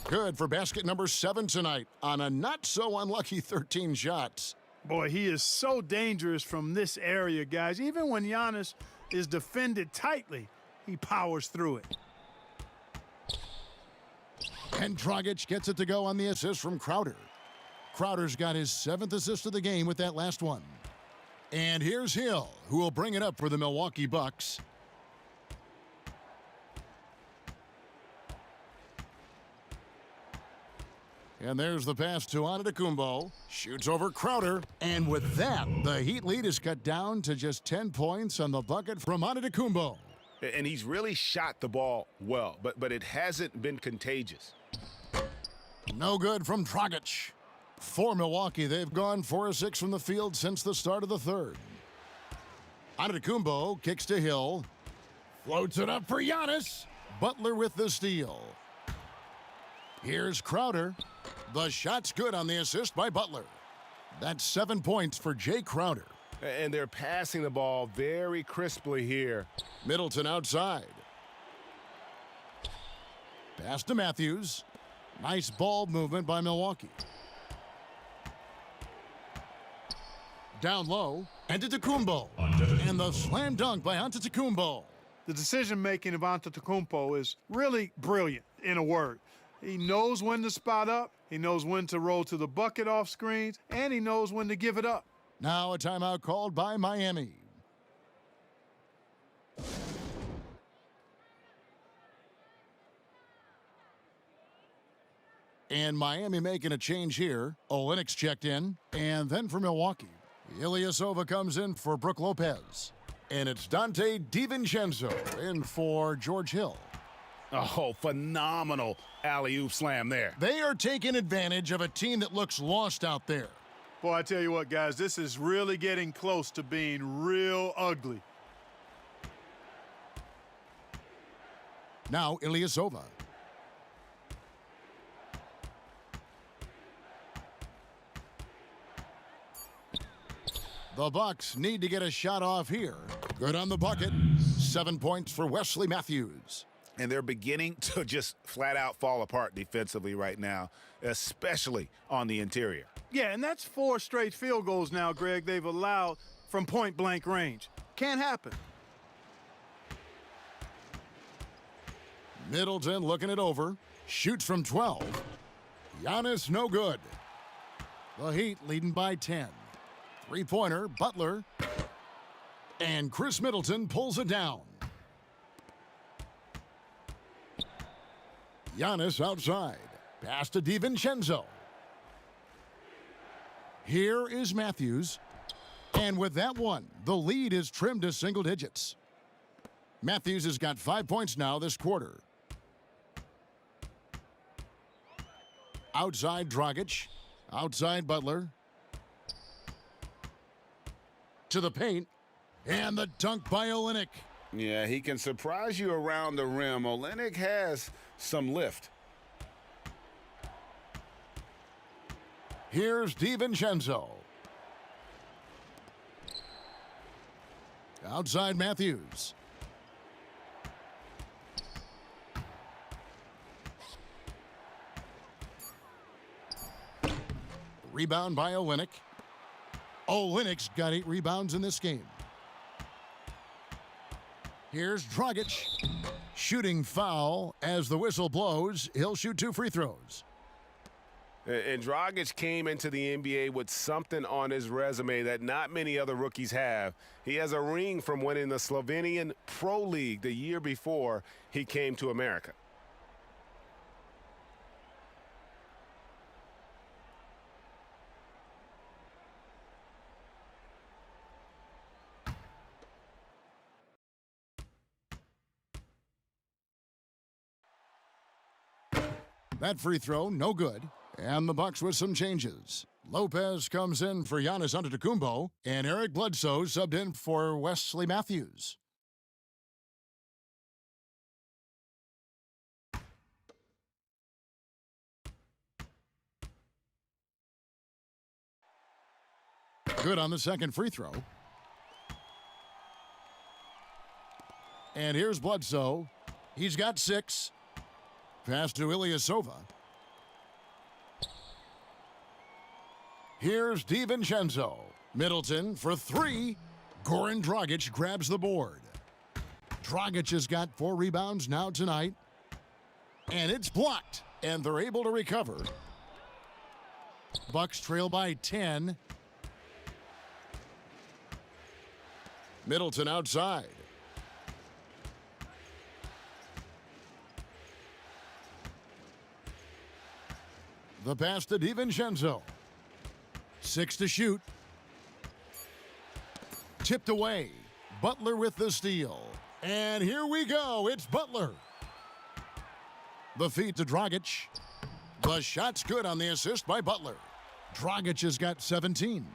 Good for basket number 7 tonight on a not-so-unlucky 13 shots. Boy, he is so dangerous from this area, guys. Even when Giannis is defended tightly, he powers through it. And Dragic gets it to go on the assist from Crowder. Crowder's got his 7th assist of the game with that last one. And here's Hill, who will bring it up for the Milwaukee Bucks. And there's the pass to Antetokounmpo. Shoots over Crowder. And with that, the Heat lead is cut down to just 10 points on the bucket from Antetokounmpo. And he's really shot the ball well, but it hasn't been contagious. No good from Dragic. For Milwaukee, they've gone 4 of 6 from the field since the start of the third. Antetokounmpo kicks to Hill. Floats it up for Giannis. Butler with the steal. Here's Crowder. The shot's good on the assist by Butler. That's 7 points for Jay Crowder. And they're passing the ball very crisply here. Middleton outside. Pass to Matthews. Nice ball movement by Milwaukee. Down low, Antetokounmpo. And the slam dunk by Antetokounmpo. The decision-making of Antetokounmpo is really brilliant, in a word. He knows when to spot up, he knows when to roll to the bucket off screens, and he knows when to give it up. Now a timeout called by Miami. And Miami making a change here. Olenek's checked in. And then for Milwaukee, Ilyasova comes in for Brook Lopez. And it's Dante DiVincenzo in for George Hill. Oh, phenomenal alley-oop slam there. They are taking advantage of a team that looks lost out there. Boy, I tell you what, guys, this is really getting close to being real ugly. Now Ilyasova. The Bucks need to get a shot off here. Good on the bucket. 7 points for Wesley Matthews. And they're beginning to just flat out fall apart defensively right now, especially on the interior. Yeah, and that's 4 straight field goals now, Greg, they've allowed from point-blank range. Can't happen. Middleton looking it over. Shoots from 12. Giannis no good. The Heat leading by 10. Three-pointer, Butler. And Chris Middleton pulls it down. Giannis outside. Pass to DiVincenzo. Here is Matthews. And with that one, the lead is trimmed to single digits. Matthews has got 5 points now this quarter. Outside Dragic. Outside Butler. To the paint. And the dunk by Olynyk. Yeah, he can surprise you around the rim. Olynyk has some lift. Here's DiVincenzo. Outside Matthews. Rebound by Olynyk. Olynyk's got 8 rebounds in this game. Here's Dragic. Shooting foul as the whistle blows. He'll shoot 2 free throws. And Dragic came into the NBA with something on his resume that not many other rookies have. He has a ring from winning the Slovenian Pro League the year before he came to America. That free throw, no good. And the Bucks with some changes. Lopez comes in for Giannis Antetokounmpo, and Eric Bledsoe subbed in for Wesley Matthews. Good on the second free throw. And here's Bledsoe. He's got 6. Pass to Ilyasova. Here's DiVincenzo. Middleton for 3. Goran Dragic grabs the board. Dragic has got 4 rebounds now tonight. And it's blocked. And they're able to recover. Bucks trail by 10. Middleton outside. The pass to DiVincenzo. 6 to shoot. Tipped away. Butler with the steal. And here we go. It's Butler. The feed to Dragic. The shot's good on the assist by Butler. Dragic has got 17.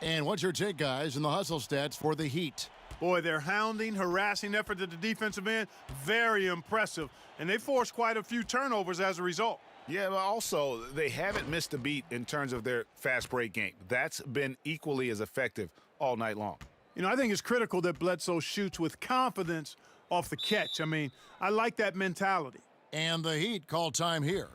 And what's your take, guys, in the hustle stats for the Heat? Boy, their hounding, harassing effort at the defensive end, very impressive. And they forced quite a few turnovers as a result. Yeah, but also, they haven't missed a beat in terms of their fast break game. That's been equally as effective all night long. You know, I think it's critical that Bledsoe shoots with confidence off the catch. I mean, I like that mentality. And the Heat call time here.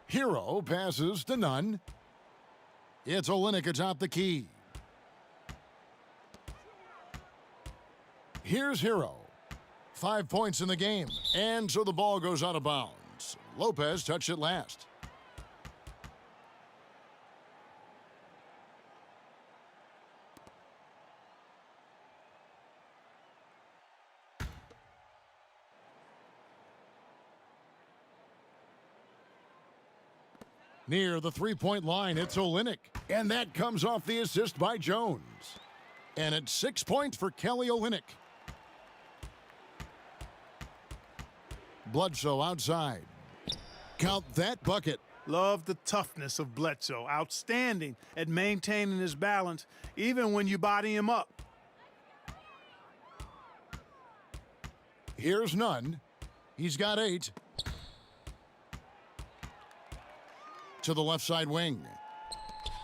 Hero passes to none. It's Olynyk atop the key. Here's Hero. 5 points in the game. And so the ball goes out of bounds. Lopez touched it last. Near the three-point line, it's Olynyk. And that comes off the assist by Jones. And it's 6 points for Kelly Olynyk. Bledsoe outside. Count that bucket. Love the toughness of Bledsoe. Outstanding at maintaining his balance, even when you body him up. Here's Nunn. He's got 8. To the left side wing.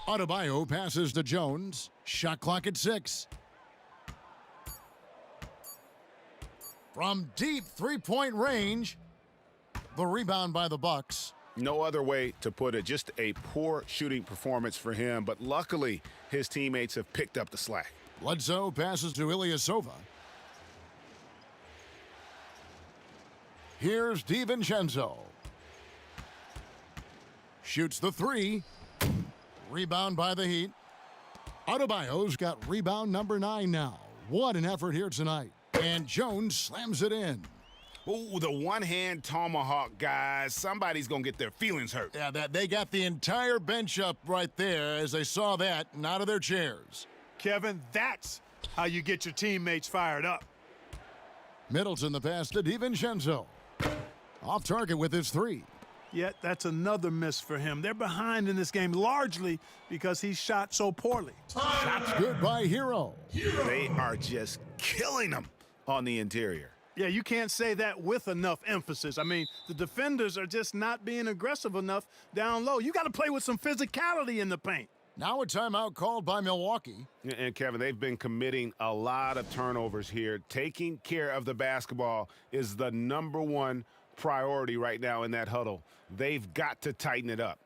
Adebayo passes to Jones. Shot clock at 6. From deep three-point range. The rebound by the Bucks. No other way to put it. Just a poor shooting performance for him, but luckily his teammates have picked up the slack. Bledsoe passes to Ilyasova. Here's DiVincenzo. Shoots the 3. Rebound by the Heat. Adebayo's got rebound number 9 now. What an effort here tonight. And Jones slams it in. Ooh, the one-hand tomahawk, guys. Somebody's going to get their feelings hurt. Yeah, they got the entire bench up right there as they saw that and out of their chairs. Kevin, that's how you get your teammates fired up. Middleton the pass to DiVincenzo. Off target with his 3. Yet that's another miss for him. They're behind in this game largely because he shot so poorly. Shots good by Hero. They are just killing them on the interior. Yeah, you can't say that with enough emphasis. I mean, the defenders are just not being aggressive enough down low. You got to play with some physicality in the paint. Now a timeout called by Milwaukee. And Kevin, they've been committing a lot of turnovers here. Taking care of the basketball is the number one priority right now in that huddle. They've got to tighten it up.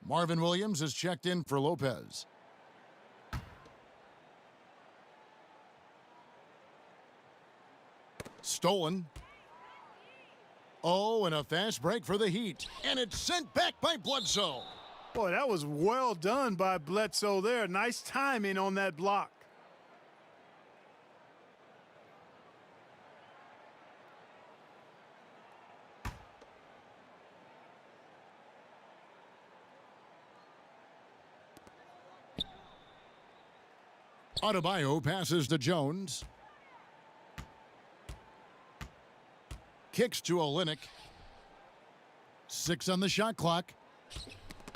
Marvin Williams is checked in for Lopez. Stolen. Oh, and a fast break for the Heat. And it's sent back by Bledsoe. Boy, that was well done by Bledsoe there. Nice timing on that block. Adebayo passes to Jones. Kicks to Olynyk. 6 on the shot clock.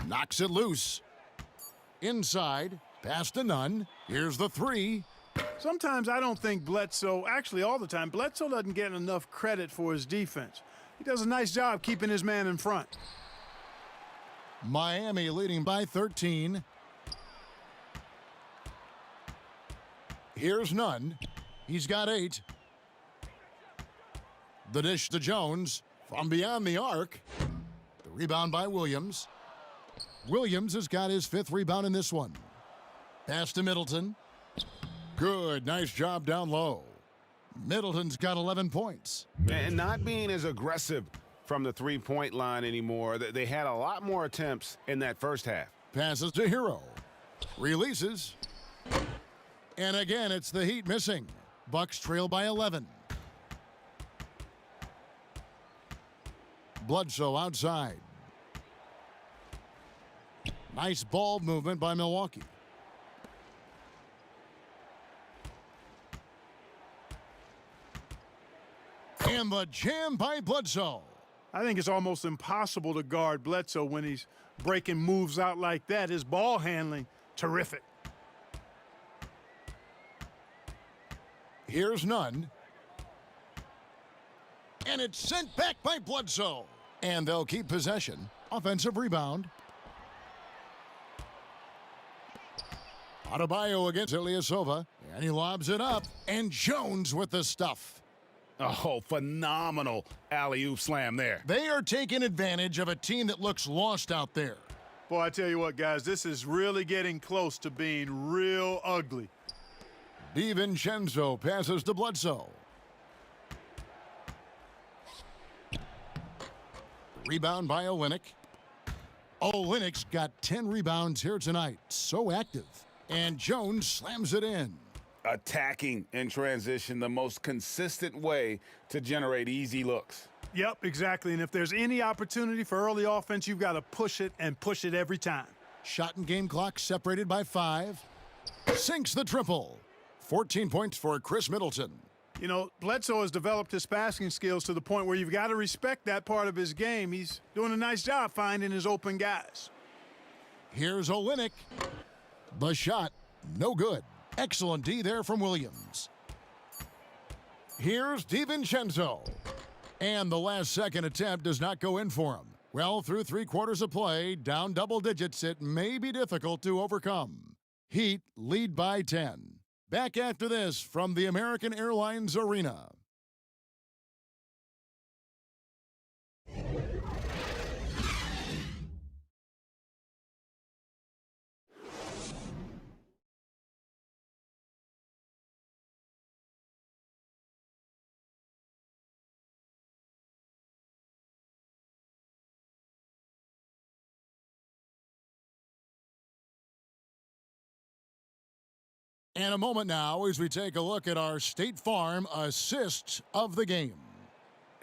Knocks it loose. Inside. Pass to Nunn. Here's the 3. Sometimes I don't think Bledsoe, actually all the time, Bledsoe doesn't get enough credit for his defense. He does a nice job keeping his man in front. Miami leading by 13. Here's Nunn. He's got 8. The dish to Jones from beyond the arc. The rebound by Williams. Williams has got his 5th rebound in this one. Pass to Middleton. Good, nice job down low. Middleton's got 11 points. And not being as aggressive from the three-point line anymore. They had a lot more attempts in that first half. Passes to Hero. Releases. And again, it's the Heat missing. Bucks trail by 11. Bledsoe outside. Nice ball movement by Milwaukee. And the jam by Bledsoe. I think it's almost impossible to guard Bledsoe when he's breaking moves out like that. His ball handling, terrific. Here's Nunn. And it's sent back by Bledsoe. And they'll keep possession. Offensive rebound. Adebayo against Ilyasova. And he lobs it up. And Jones with the stuff. Oh, phenomenal alley-oop slam there. They are taking advantage of a team that looks lost out there. Boy, I tell you what, guys, this is really getting close to being real ugly. DiVincenzo passes to Bledsoe. Rebound by Olynyk. Olynyk's got 10 rebounds here tonight. So active. And Jones slams it in. Attacking in transition, the most consistent way to generate easy looks. Yep, exactly. And if there's any opportunity for early offense, you've got to push it and push it every time. Shot and game clock separated by 5. Sinks the triple. 14 points for Chris Middleton. You know, Bledsoe has developed his passing skills to the point where you've got to respect that part of his game. He's doing a nice job finding his open guys. Here's Olynyk. The shot, no good. Excellent D there from Williams. Here's DiVincenzo. And the last second attempt does not go in for him. Well, through 3 quarters of play, down double digits, it may be difficult to overcome. Heat lead by 10. Back after this from the American Airlines Arena. And a moment now as we take a look at our State Farm assist of the game.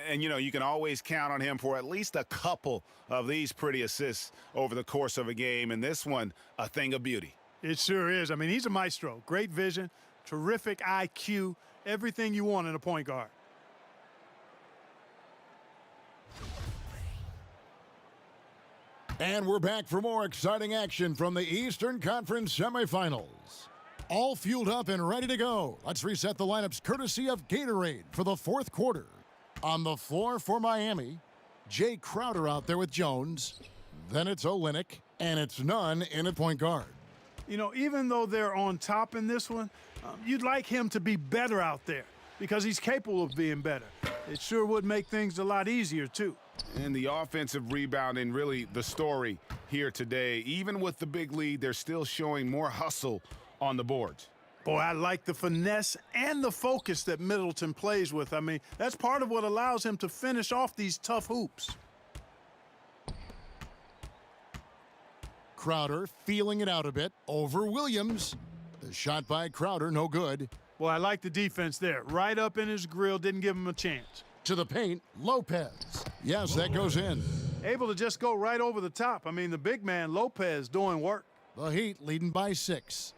And, you know, you can always count on him for at least a couple of these pretty assists over the course of a game. And this one, a thing of beauty. It sure is. I mean, he's a maestro. Great vision, terrific IQ, everything you want in a point guard. And we're back for more exciting action from the Eastern Conference semifinals. All fueled up and ready to go. Let's reset the lineups courtesy of Gatorade for the 4th quarter. On the floor for Miami, Jay Crowder out there with Jones. Then it's Olynyk, and it's Nunn in at point guard. You know, even though they're on top in this one, you'd like him to be better out there because he's capable of being better. It sure would make things a lot easier, too. And the offensive rebounding really the story here today. Even with the big lead, they're still showing more hustle on the boards. Boy, I like the finesse and the focus that Middleton plays with. I mean, that's part of what allows him to finish off these tough hoops. Crowder feeling it out a bit over Williams. The shot by Crowder, no good. Boy, I like the defense there. Right up in his grill, didn't give him a chance. To the paint, Lopez. Yes, that goes in. Able to just go right over the top. I mean, the big man, Lopez, doing work. The Heat leading by 6.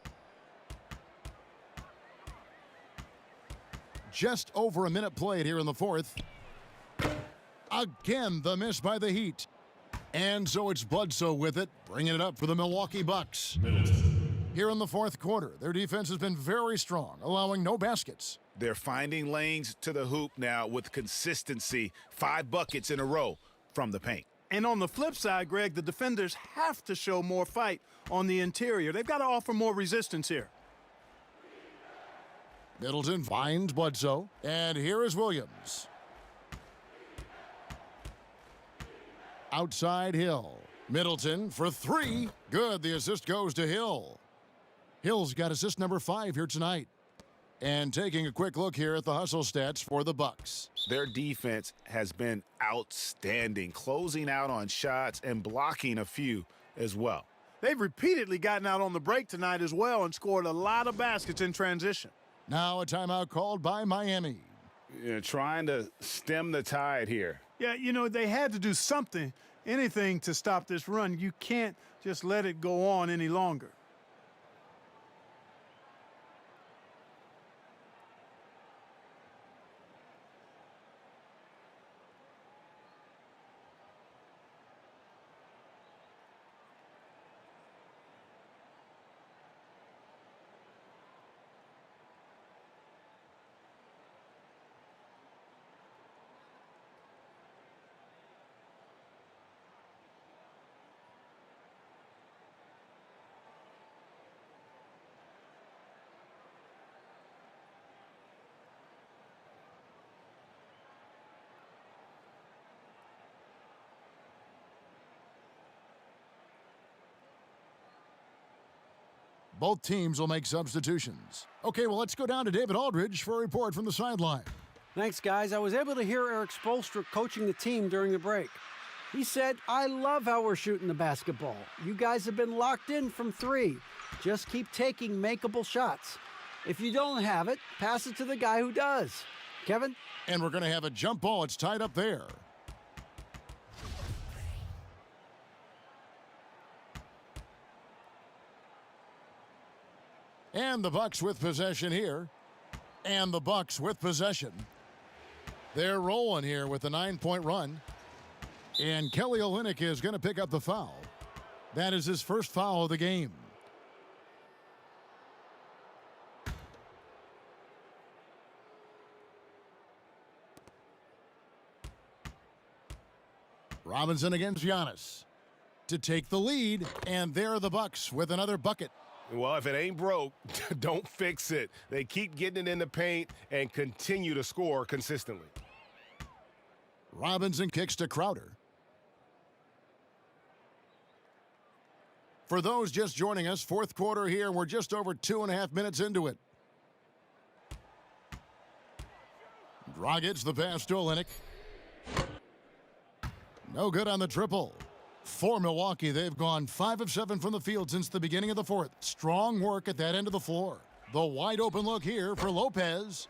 Just over a minute played here in the fourth. Again, the miss by the Heat. And so it's Bledsoe with it, bringing it up for the Milwaukee Bucks. Here in the fourth quarter, their defense has been very strong, allowing no baskets. They're finding lanes to the hoop now with consistency. 5 buckets in a row from the paint. And on the flip side, Greg, the defenders have to show more fight on the interior. They've got to offer more resistance here. Middleton finds Bledsoe, and here is Williams. Outside Hill. Middleton for 3. Good, the assist goes to Hill. Hill's got assist number 5 here tonight. And taking a quick look here at the hustle stats for the Bucks. Their defense has been outstanding, closing out on shots and blocking a few as well. They've repeatedly gotten out on the break tonight as well and scored a lot of baskets in transition. Now a timeout called by Miami. Trying to stem the tide here. Yeah, you know, they had to do something, anything to stop this run. You can't just let it go on any longer. Both teams will make substitutions. Okay, well, let's go down to David Aldridge for a report from the sideline. Thanks, guys. I was able to hear Eric Spoelstra coaching the team during the break. He said, "I love how we're shooting the basketball. You guys have been locked in from 3. Just keep taking makeable shots. If you don't have it, pass it to the guy who does." Kevin? And we're going to have a jump ball. It's tied up there. And the Bucks with possession here. And the Bucks with possession. They're rolling here with a 9-point run. And Kelly Olynyk is going to pick up the foul. That is his first foul of the game. Robinson against Giannis to take the lead. And there are the Bucks with another bucket. Well, if it ain't broke, don't fix it. They keep getting it in the paint and continue to score consistently. Robinson kicks to Crowder. For those just joining us, fourth quarter here. We're just over 2.5 minutes into it. Dragic, the pass to Olynyk. No good on the triple. For Milwaukee, they've gone 5 of 7 from the field since the beginning of the fourth. Strong work at that end of the floor. The wide open look here for Lopez.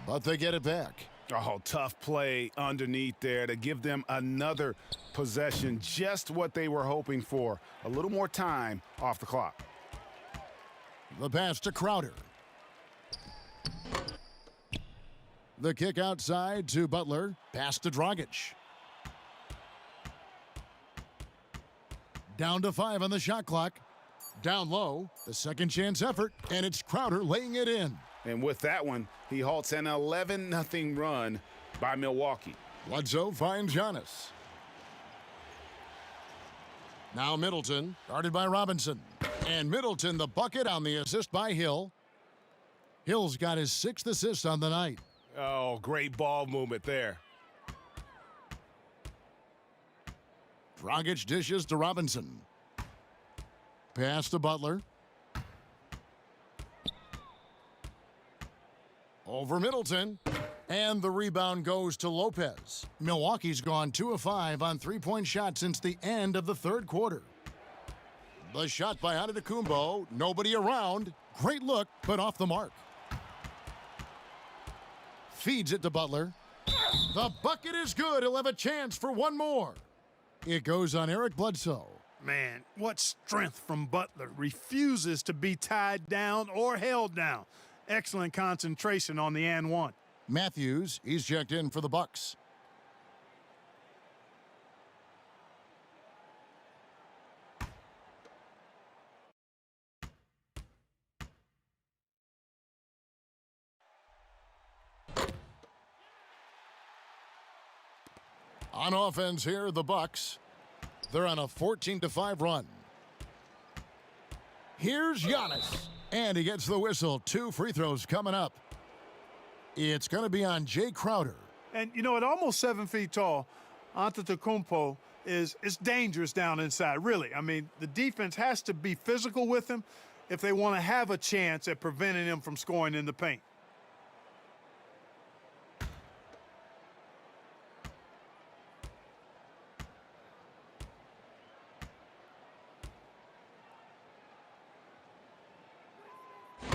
But they get it back. Oh, tough play underneath there to give them another possession. Just what they were hoping for. A little more time off the clock. The pass to Crowder. The kick outside to Butler. Pass to Dragic. Down to 5 on the shot clock. Down low, the second chance effort, and it's Crowder laying it in. And with that one, he halts an 11-0 run by Milwaukee. Bledsoe finds Giannis. Now Middleton, guarded by Robinson. And Middleton, the bucket on the assist by Hill. Hill's got his 6th assist on the night. Oh, great ball movement there. Dragic dishes to Robinson. Pass to Butler. Over Middleton. And the rebound goes to Lopez. Milwaukee's gone 2 of 5 on three-point shots since the end of the third quarter. The shot by Antetokounmpo. Nobody around. Great look, but off the mark. Feeds it to Butler. The bucket is good. He'll have a chance for one more. It goes on Eric Bledsoe. Man, what strength from Butler. Refuses to be tied down or held down. Excellent concentration on the and one. Matthews, he's checked in for the Bucks. On offense here, the Bucks. They're on a 14-5 run. Here's Giannis. And he gets the whistle. 2 free throws coming up. It's going to be on Jay Crowder. And, you know, at almost 7 feet tall, Antetokounmpo is dangerous down inside, really. I mean, the defense has to be physical with him if they want to have a chance at preventing him from scoring in the paint.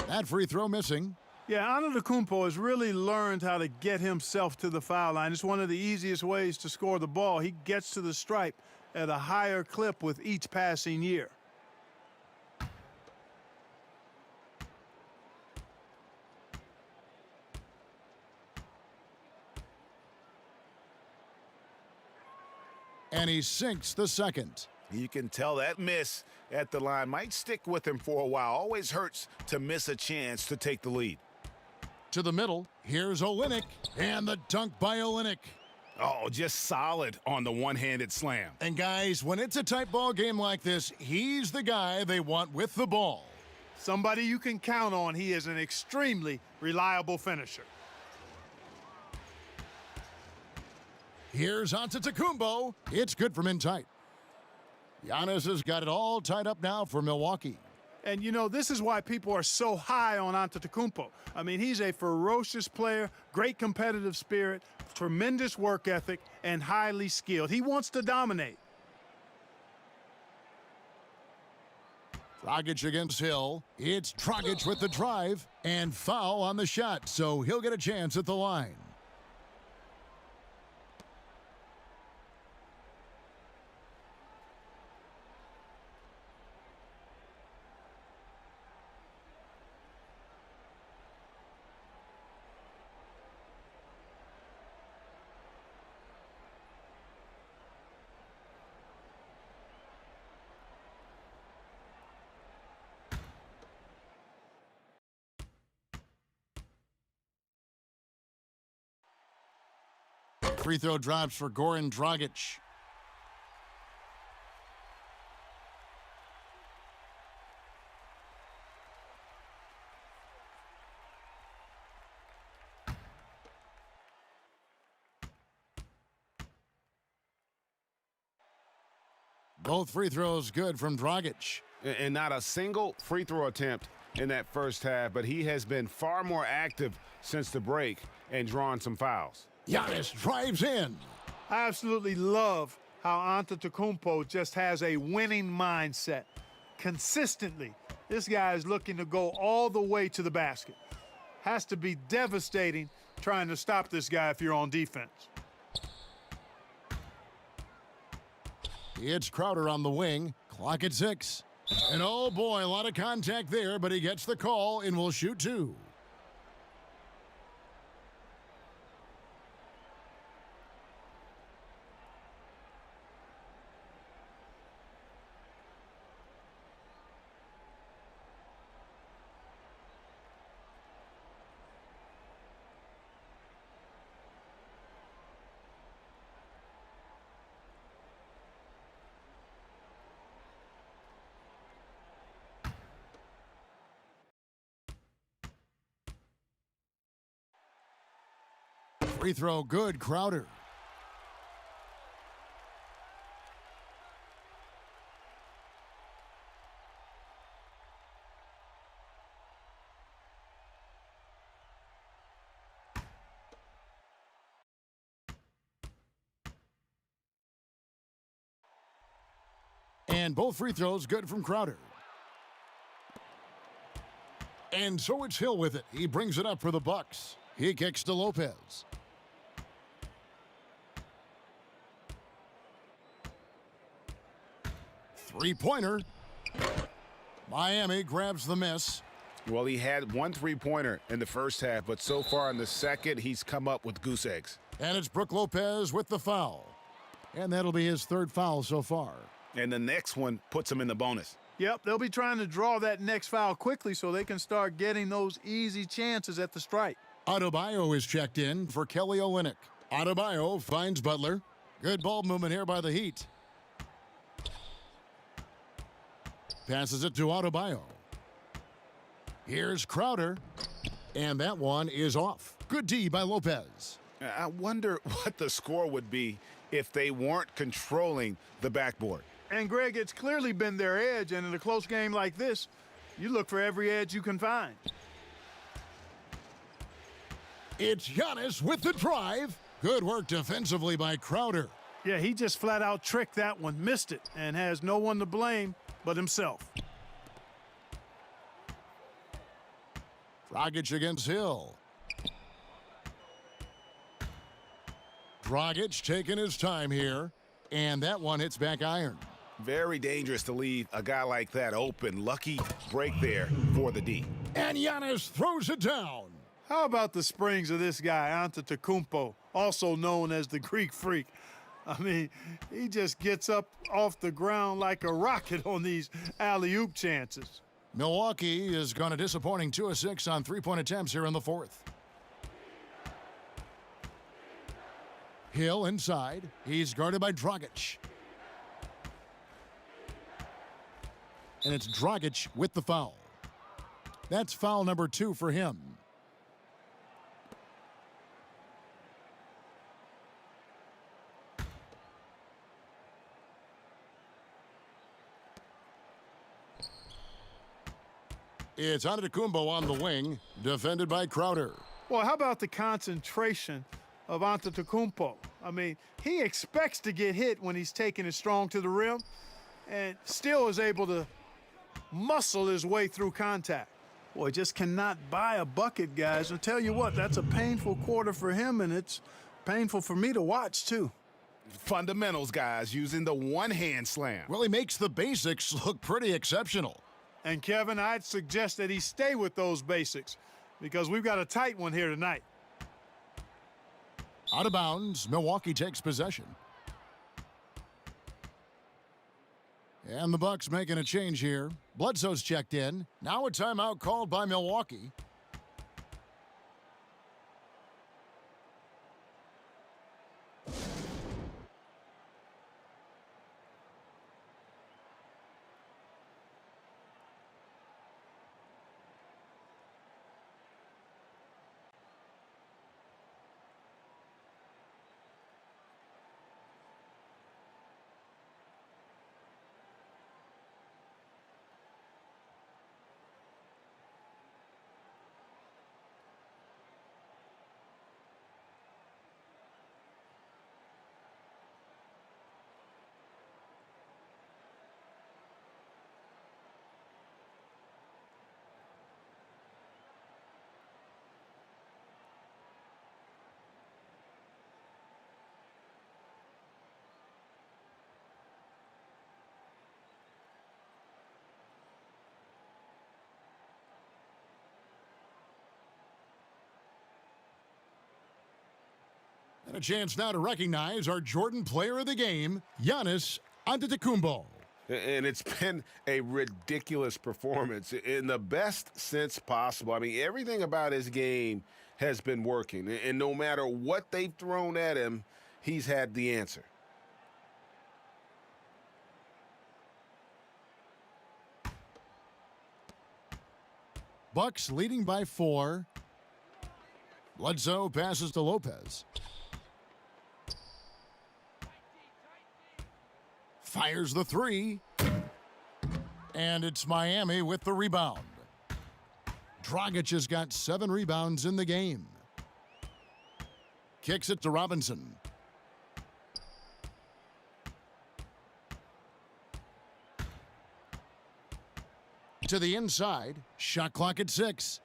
That free throw missing. Yeah, Antetokounmpo has really learned how to get himself to the foul line. It's one of the easiest ways to score the ball. He gets to the stripe at a higher clip with each passing year. And he sinks the second. You can tell that miss at the line might stick with him for a while. Always hurts to miss a chance to take the lead. To the middle, here's Olynyk, and the dunk by Olynyk. Oh, just solid on the one-handed slam. And guys, when it's a tight ball game like this, he's the guy they want with the ball. Somebody you can count on. He is an extremely reliable finisher. Here's Antetokounmpo. It's good from in tight. Giannis has got it all tied up now for Milwaukee. And, you know, this is why people are so high on Antetokounmpo. I mean, he's a ferocious player, great competitive spirit, tremendous work ethic, and highly skilled. He wants to dominate. Dragic against Hill. It's Dragic with the drive and foul on the shot, so he'll get a chance at the line. Free throw drops for Goran Dragic. Both free throws good from Dragic. And not a single free throw attempt in that first half, but he has been far more active since the break and drawn some fouls. Giannis drives in. I absolutely love how Antetokounmpo just has a winning mindset. Consistently, this guy is looking to go all the way to the basket. Has to be devastating trying to stop this guy if you're on defense. It's Crowder on the wing. Clock at 6. And oh boy, a lot of contact there, but he gets the call and will shoot 2. Free throw good, Crowder. And both free throws good from Crowder. And so it's Hill with it. He brings it up for the Bucks. He kicks to Lopez. Three-pointer. Miami grabs the miss. Well, he had one three-pointer in the first half, but so far in the second, he's come up with goose eggs. And it's Brook Lopez with the foul. And that'll be his third foul so far. And the next one puts him in the bonus. Yep, they'll be trying to draw that next foul quickly so they can start getting those easy chances at the stripe. Adebayo is checked in for Kelly Olynyk. Adebayo finds Butler. Good ball movement here by the Heat. Passes it to Adebayo. Here's Crowder. And that one is off. Good D by Lopez. I wonder what the score would be if they weren't controlling the backboard. And, Greg, it's clearly been their edge, and in a close game like this, you look for every edge you can find. It's Giannis with the drive. Good work defensively by Crowder. Yeah, he just flat out tricked that one, missed it, and has no one to blame but himself. Dragic against Hill. Dragic taking his time here, and that one hits back iron. Very dangerous to leave a guy like that open. Lucky break there for the D. And Giannis throws it down. How about the springs of this guy, Antetokounmpo, also known as the Greek Freak? I mean, he just gets up off the ground like a rocket on these alley-oop chances. Milwaukee is gone a disappointing 2 of 6 on three-point attempts here in the fourth. Hill inside. He's guarded by Dragic. And it's Dragic with the foul. That's foul number 2 for him. It's Antetokounmpo on the wing, defended by Crowder. Well, how about the concentration of Antetokounmpo? I mean, he expects to get hit when he's taking it strong to the rim and still is able to muscle his way through contact. Boy, just cannot buy a bucket, guys. I'll tell you what, that's a painful quarter for him, and it's painful for me to watch, too. Fundamentals, guys, using the one-hand slam. Well, he makes the basics look pretty exceptional. And, Kevin, I'd suggest that he stay with those basics because we've got a tight one here tonight. Out of bounds, Milwaukee takes possession. And the Bucks making a change here. Bledsoe's checked in. Now a timeout called by Milwaukee. And a chance now to recognize our Jordan player of the game, Giannis Antetokounmpo. And it's been a ridiculous performance in the best sense possible. I mean, everything about his game has been working. And no matter what they've thrown at him, he's had the answer. Bucks leading by 4. Bledsoe passes to Lopez. Fires the 3. And it's Miami with the rebound. Dragic has got 7 rebounds in the game. Kicks it to Robinson. to the inside. Shot clock at 6.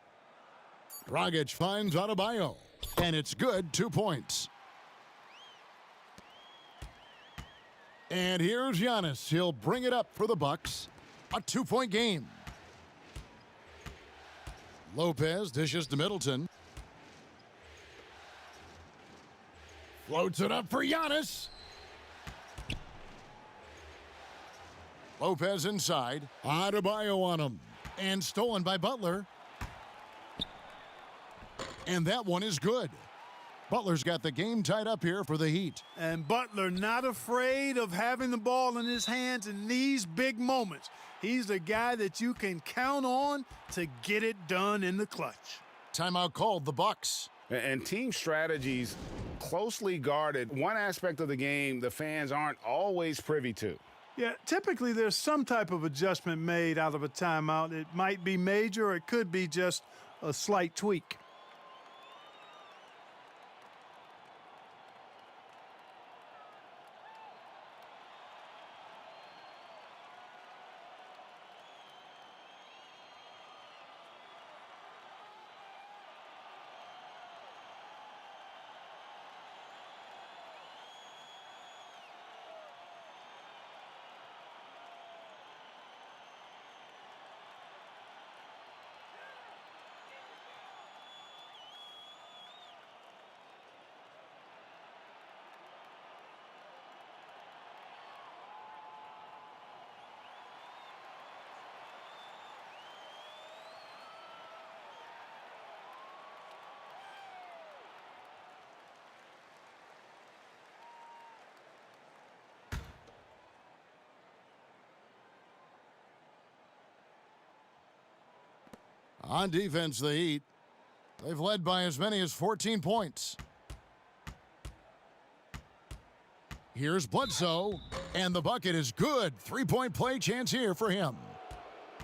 Dragic finds Adebayo, and it's good, 2 points. And here's Giannis. He'll bring it up for the Bucks. A 2-point game. Lopez dishes to Middleton. Floats it up for Giannis. Lopez inside. Adebayo on him. And stolen by Butler. And that one is good. Butler's got the game tied up here for the Heat. And Butler not afraid of having the ball in his hands in these big moments. He's the guy that you can count on to get it done in the clutch. Timeout called, the Bucks. And team strategies closely guarded. One aspect of the game the fans aren't always privy to. Yeah, typically there's some type of adjustment made out of a timeout. It might be major, or it could be just a slight tweak. On defense, the Heat, they've led by as many as 14 points. Here's Bledsoe, and the bucket is good. 3-point play chance here for him.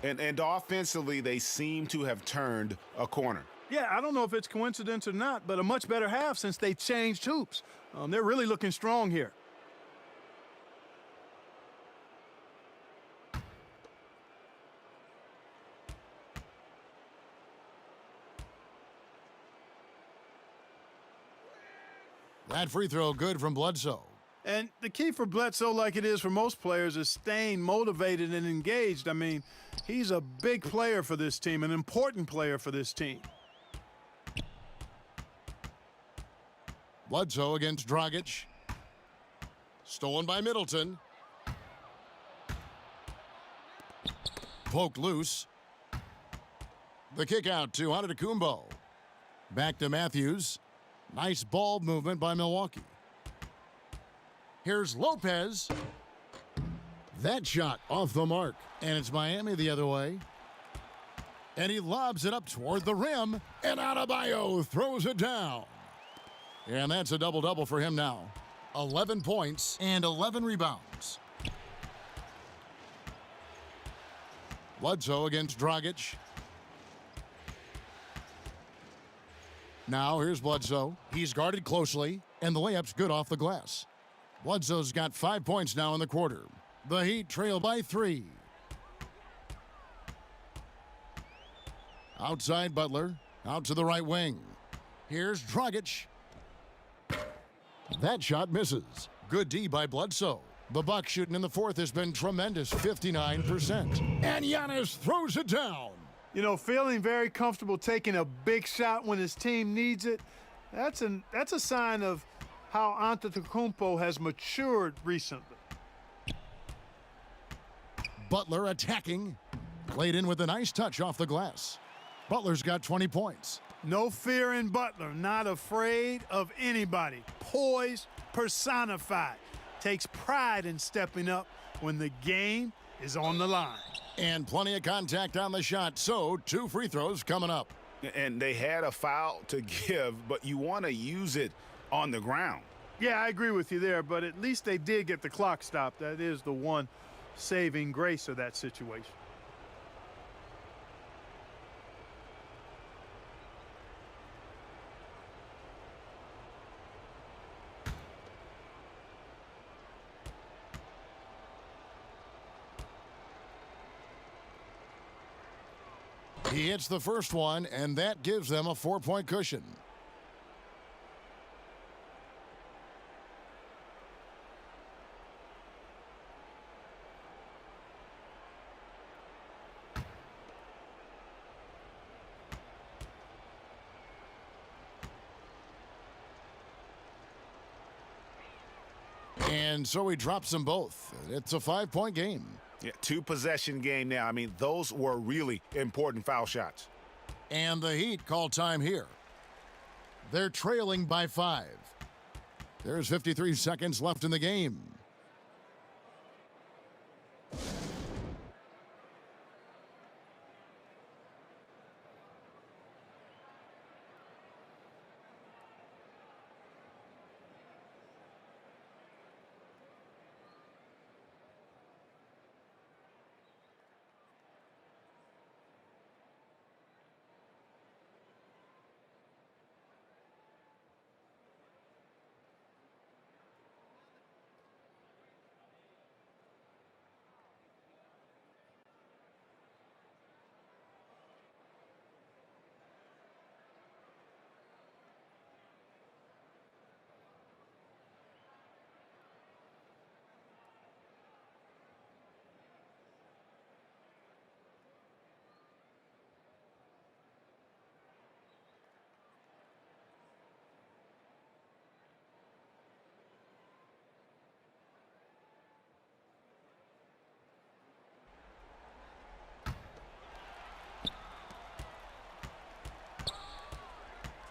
And offensively, they seem to have turned a corner. Yeah, I don't know if it's coincidence or not, but a much better half since they changed hoops. They're really looking strong here. That free throw good from Bledsoe. And the key for Bledsoe, like it is for most players, is staying motivated and engaged. I mean, he's a big player for this team, an important player for this team. Bledsoe against Dragic. Stolen by Middleton. Poked loose. The kick out to Antetokounmpo. Back to Matthews. Nice ball movement by Milwaukee. Here's Lopez. That shot off the mark. And it's Miami the other way. And he lobs it up toward the rim. And Adebayo throws it down. And that's a double-double for him now. 11 points and 11 rebounds. Bledsoe against Dragic. Now here's Bledsoe. He's guarded closely, and the layup's good off the glass. Bledsoe's got 5 points now in the quarter. The Heat trail by 3. Outside Butler, out to the right wing. Here's Dragic. That shot misses. Good D by Bledsoe. The Bucks shooting in the fourth has been tremendous, 59%. And Giannis throws it down. You know, feeling very comfortable taking a big shot when his team needs it, that's a sign of how Antetokounmpo has matured recently. Butler attacking. Played in with a nice touch off the glass. Butler's got 20 points. No fear in Butler, not afraid of anybody. Poise personified. Takes pride in stepping up when the game is on the line. And plenty of contact on the shot, so 2 free throws coming up. And they had a foul to give, but you want to use it on the ground. Yeah, I agree with you there, but at least they did get the clock stopped. That is the one saving grace of that situation. He hits the first one, and that gives them a 4-point cushion. And so he drops them both. It's a 5-point game. Yeah, 2-possession game now. I mean, those were really important foul shots. And the Heat call time here. They're trailing by 5. There's 53 seconds left in the game.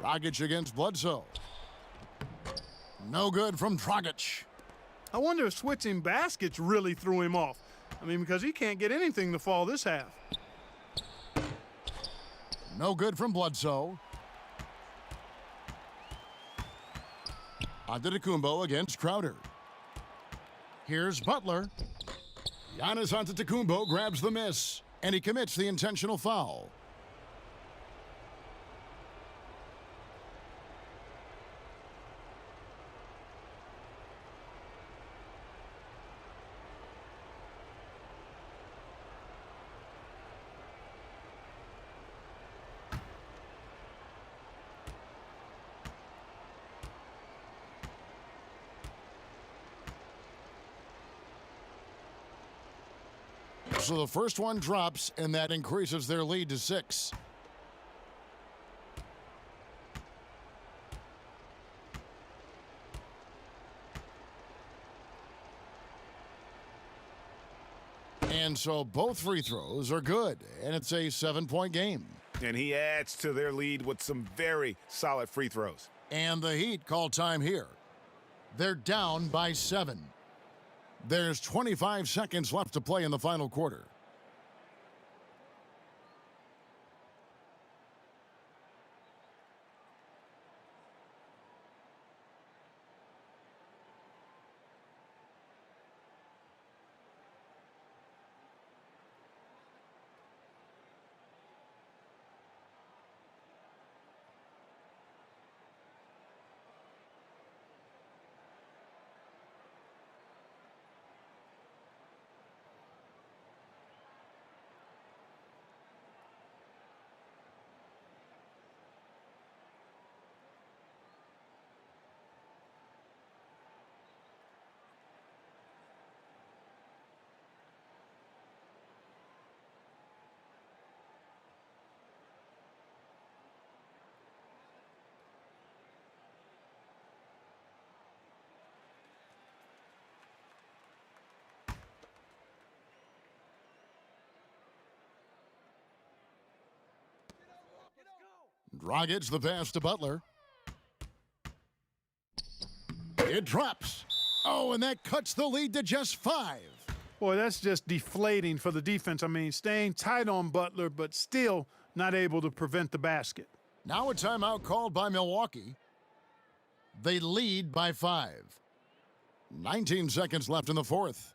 Dragic against Bledsoe. No good from Dragic. I wonder if switching baskets really threw him off. I mean, because he can't get anything to fall this half. No good from Bledsoe. Antetokounmpo against Crowder. Here's Butler. Giannis Antetokounmpo grabs the miss, and he commits the intentional foul. So the first one drops, and that increases their lead to 6. And so both free throws are good, and it's a 7-point game. And he adds to their lead with some very solid free throws. And the Heat call time here. They're down by 7. There's 25 seconds left to play in the final quarter. Dragic the pass to Butler. It drops. Oh, and that cuts the lead to just 5. Boy, that's just deflating for the defense. I mean, staying tight on Butler, but still not able to prevent the basket. Now a timeout called by Milwaukee. They lead by 5. 19 seconds left in the fourth.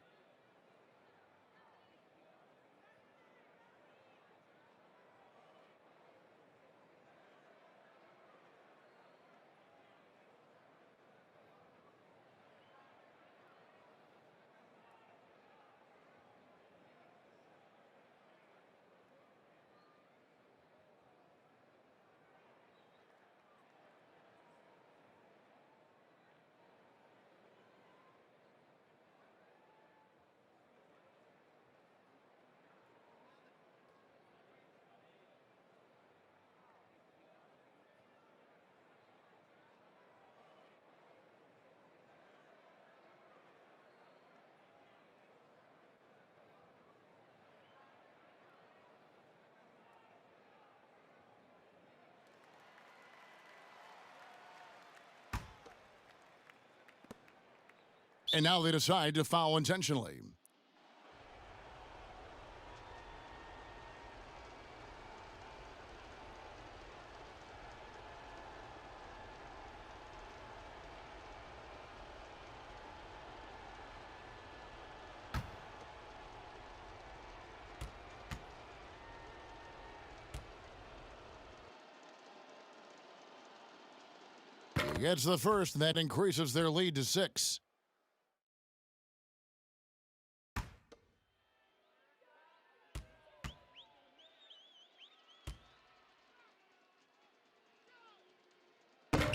And now they decide to foul intentionally. Gets the first, and that increases their lead to 6.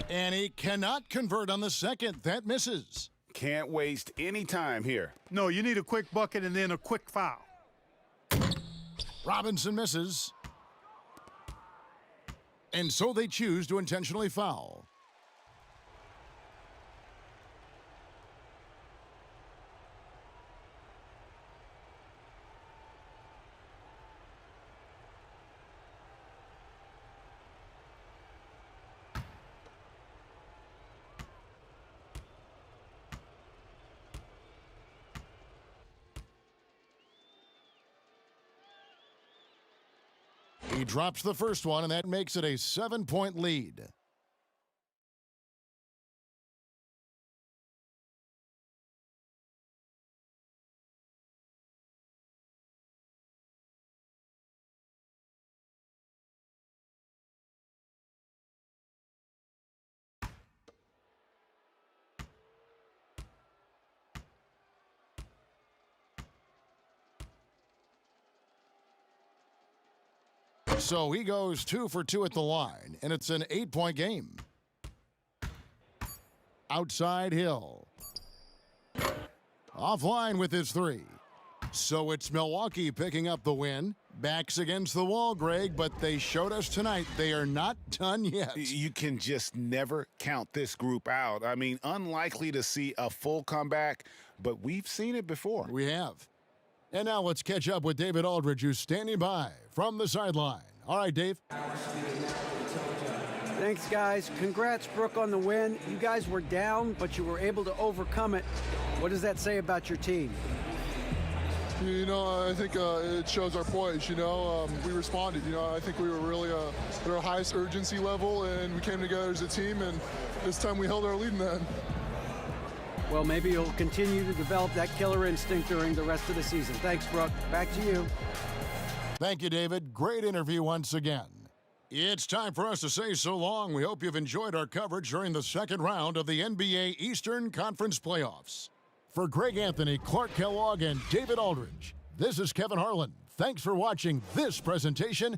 And he cannot convert on the second. That misses. Can't waste any time here. No, you need a quick bucket and then a quick foul. Robinson misses. And so they choose to intentionally foul. He drops the first one, and that makes it a 7-point lead. So he goes 2 for 2 at the line, and it's an 8-point game. Outside Hill. Offline with his 3. So it's Milwaukee picking up the win. Backs against the wall, Greg, but they showed us tonight they are not done yet. You can just never count this group out. I mean, unlikely to see a full comeback, but we've seen it before. We have. And now let's catch up with David Aldridge, who's standing by from the sideline. All right, Dave. Thanks, guys. Congrats, Brooke, on the win. You guys were down, but you were able to overcome it. What does that say about your team? You know, I think it shows our poise, you know. We responded, you know. I think we were really at our highest urgency level, and we came together as a team, and this time we held our lead in that. Well, maybe you'll continue to develop that killer instinct during the rest of the season. Thanks, Brooke. Back to you. Thank you, David. Great interview once again. It's time for us to say so long. We hope you've enjoyed our coverage during the second round of the NBA Eastern Conference Playoffs. For Greg Anthony, Clark Kellogg, and David Aldridge, this is Kevin Harlan. Thanks for watching this presentation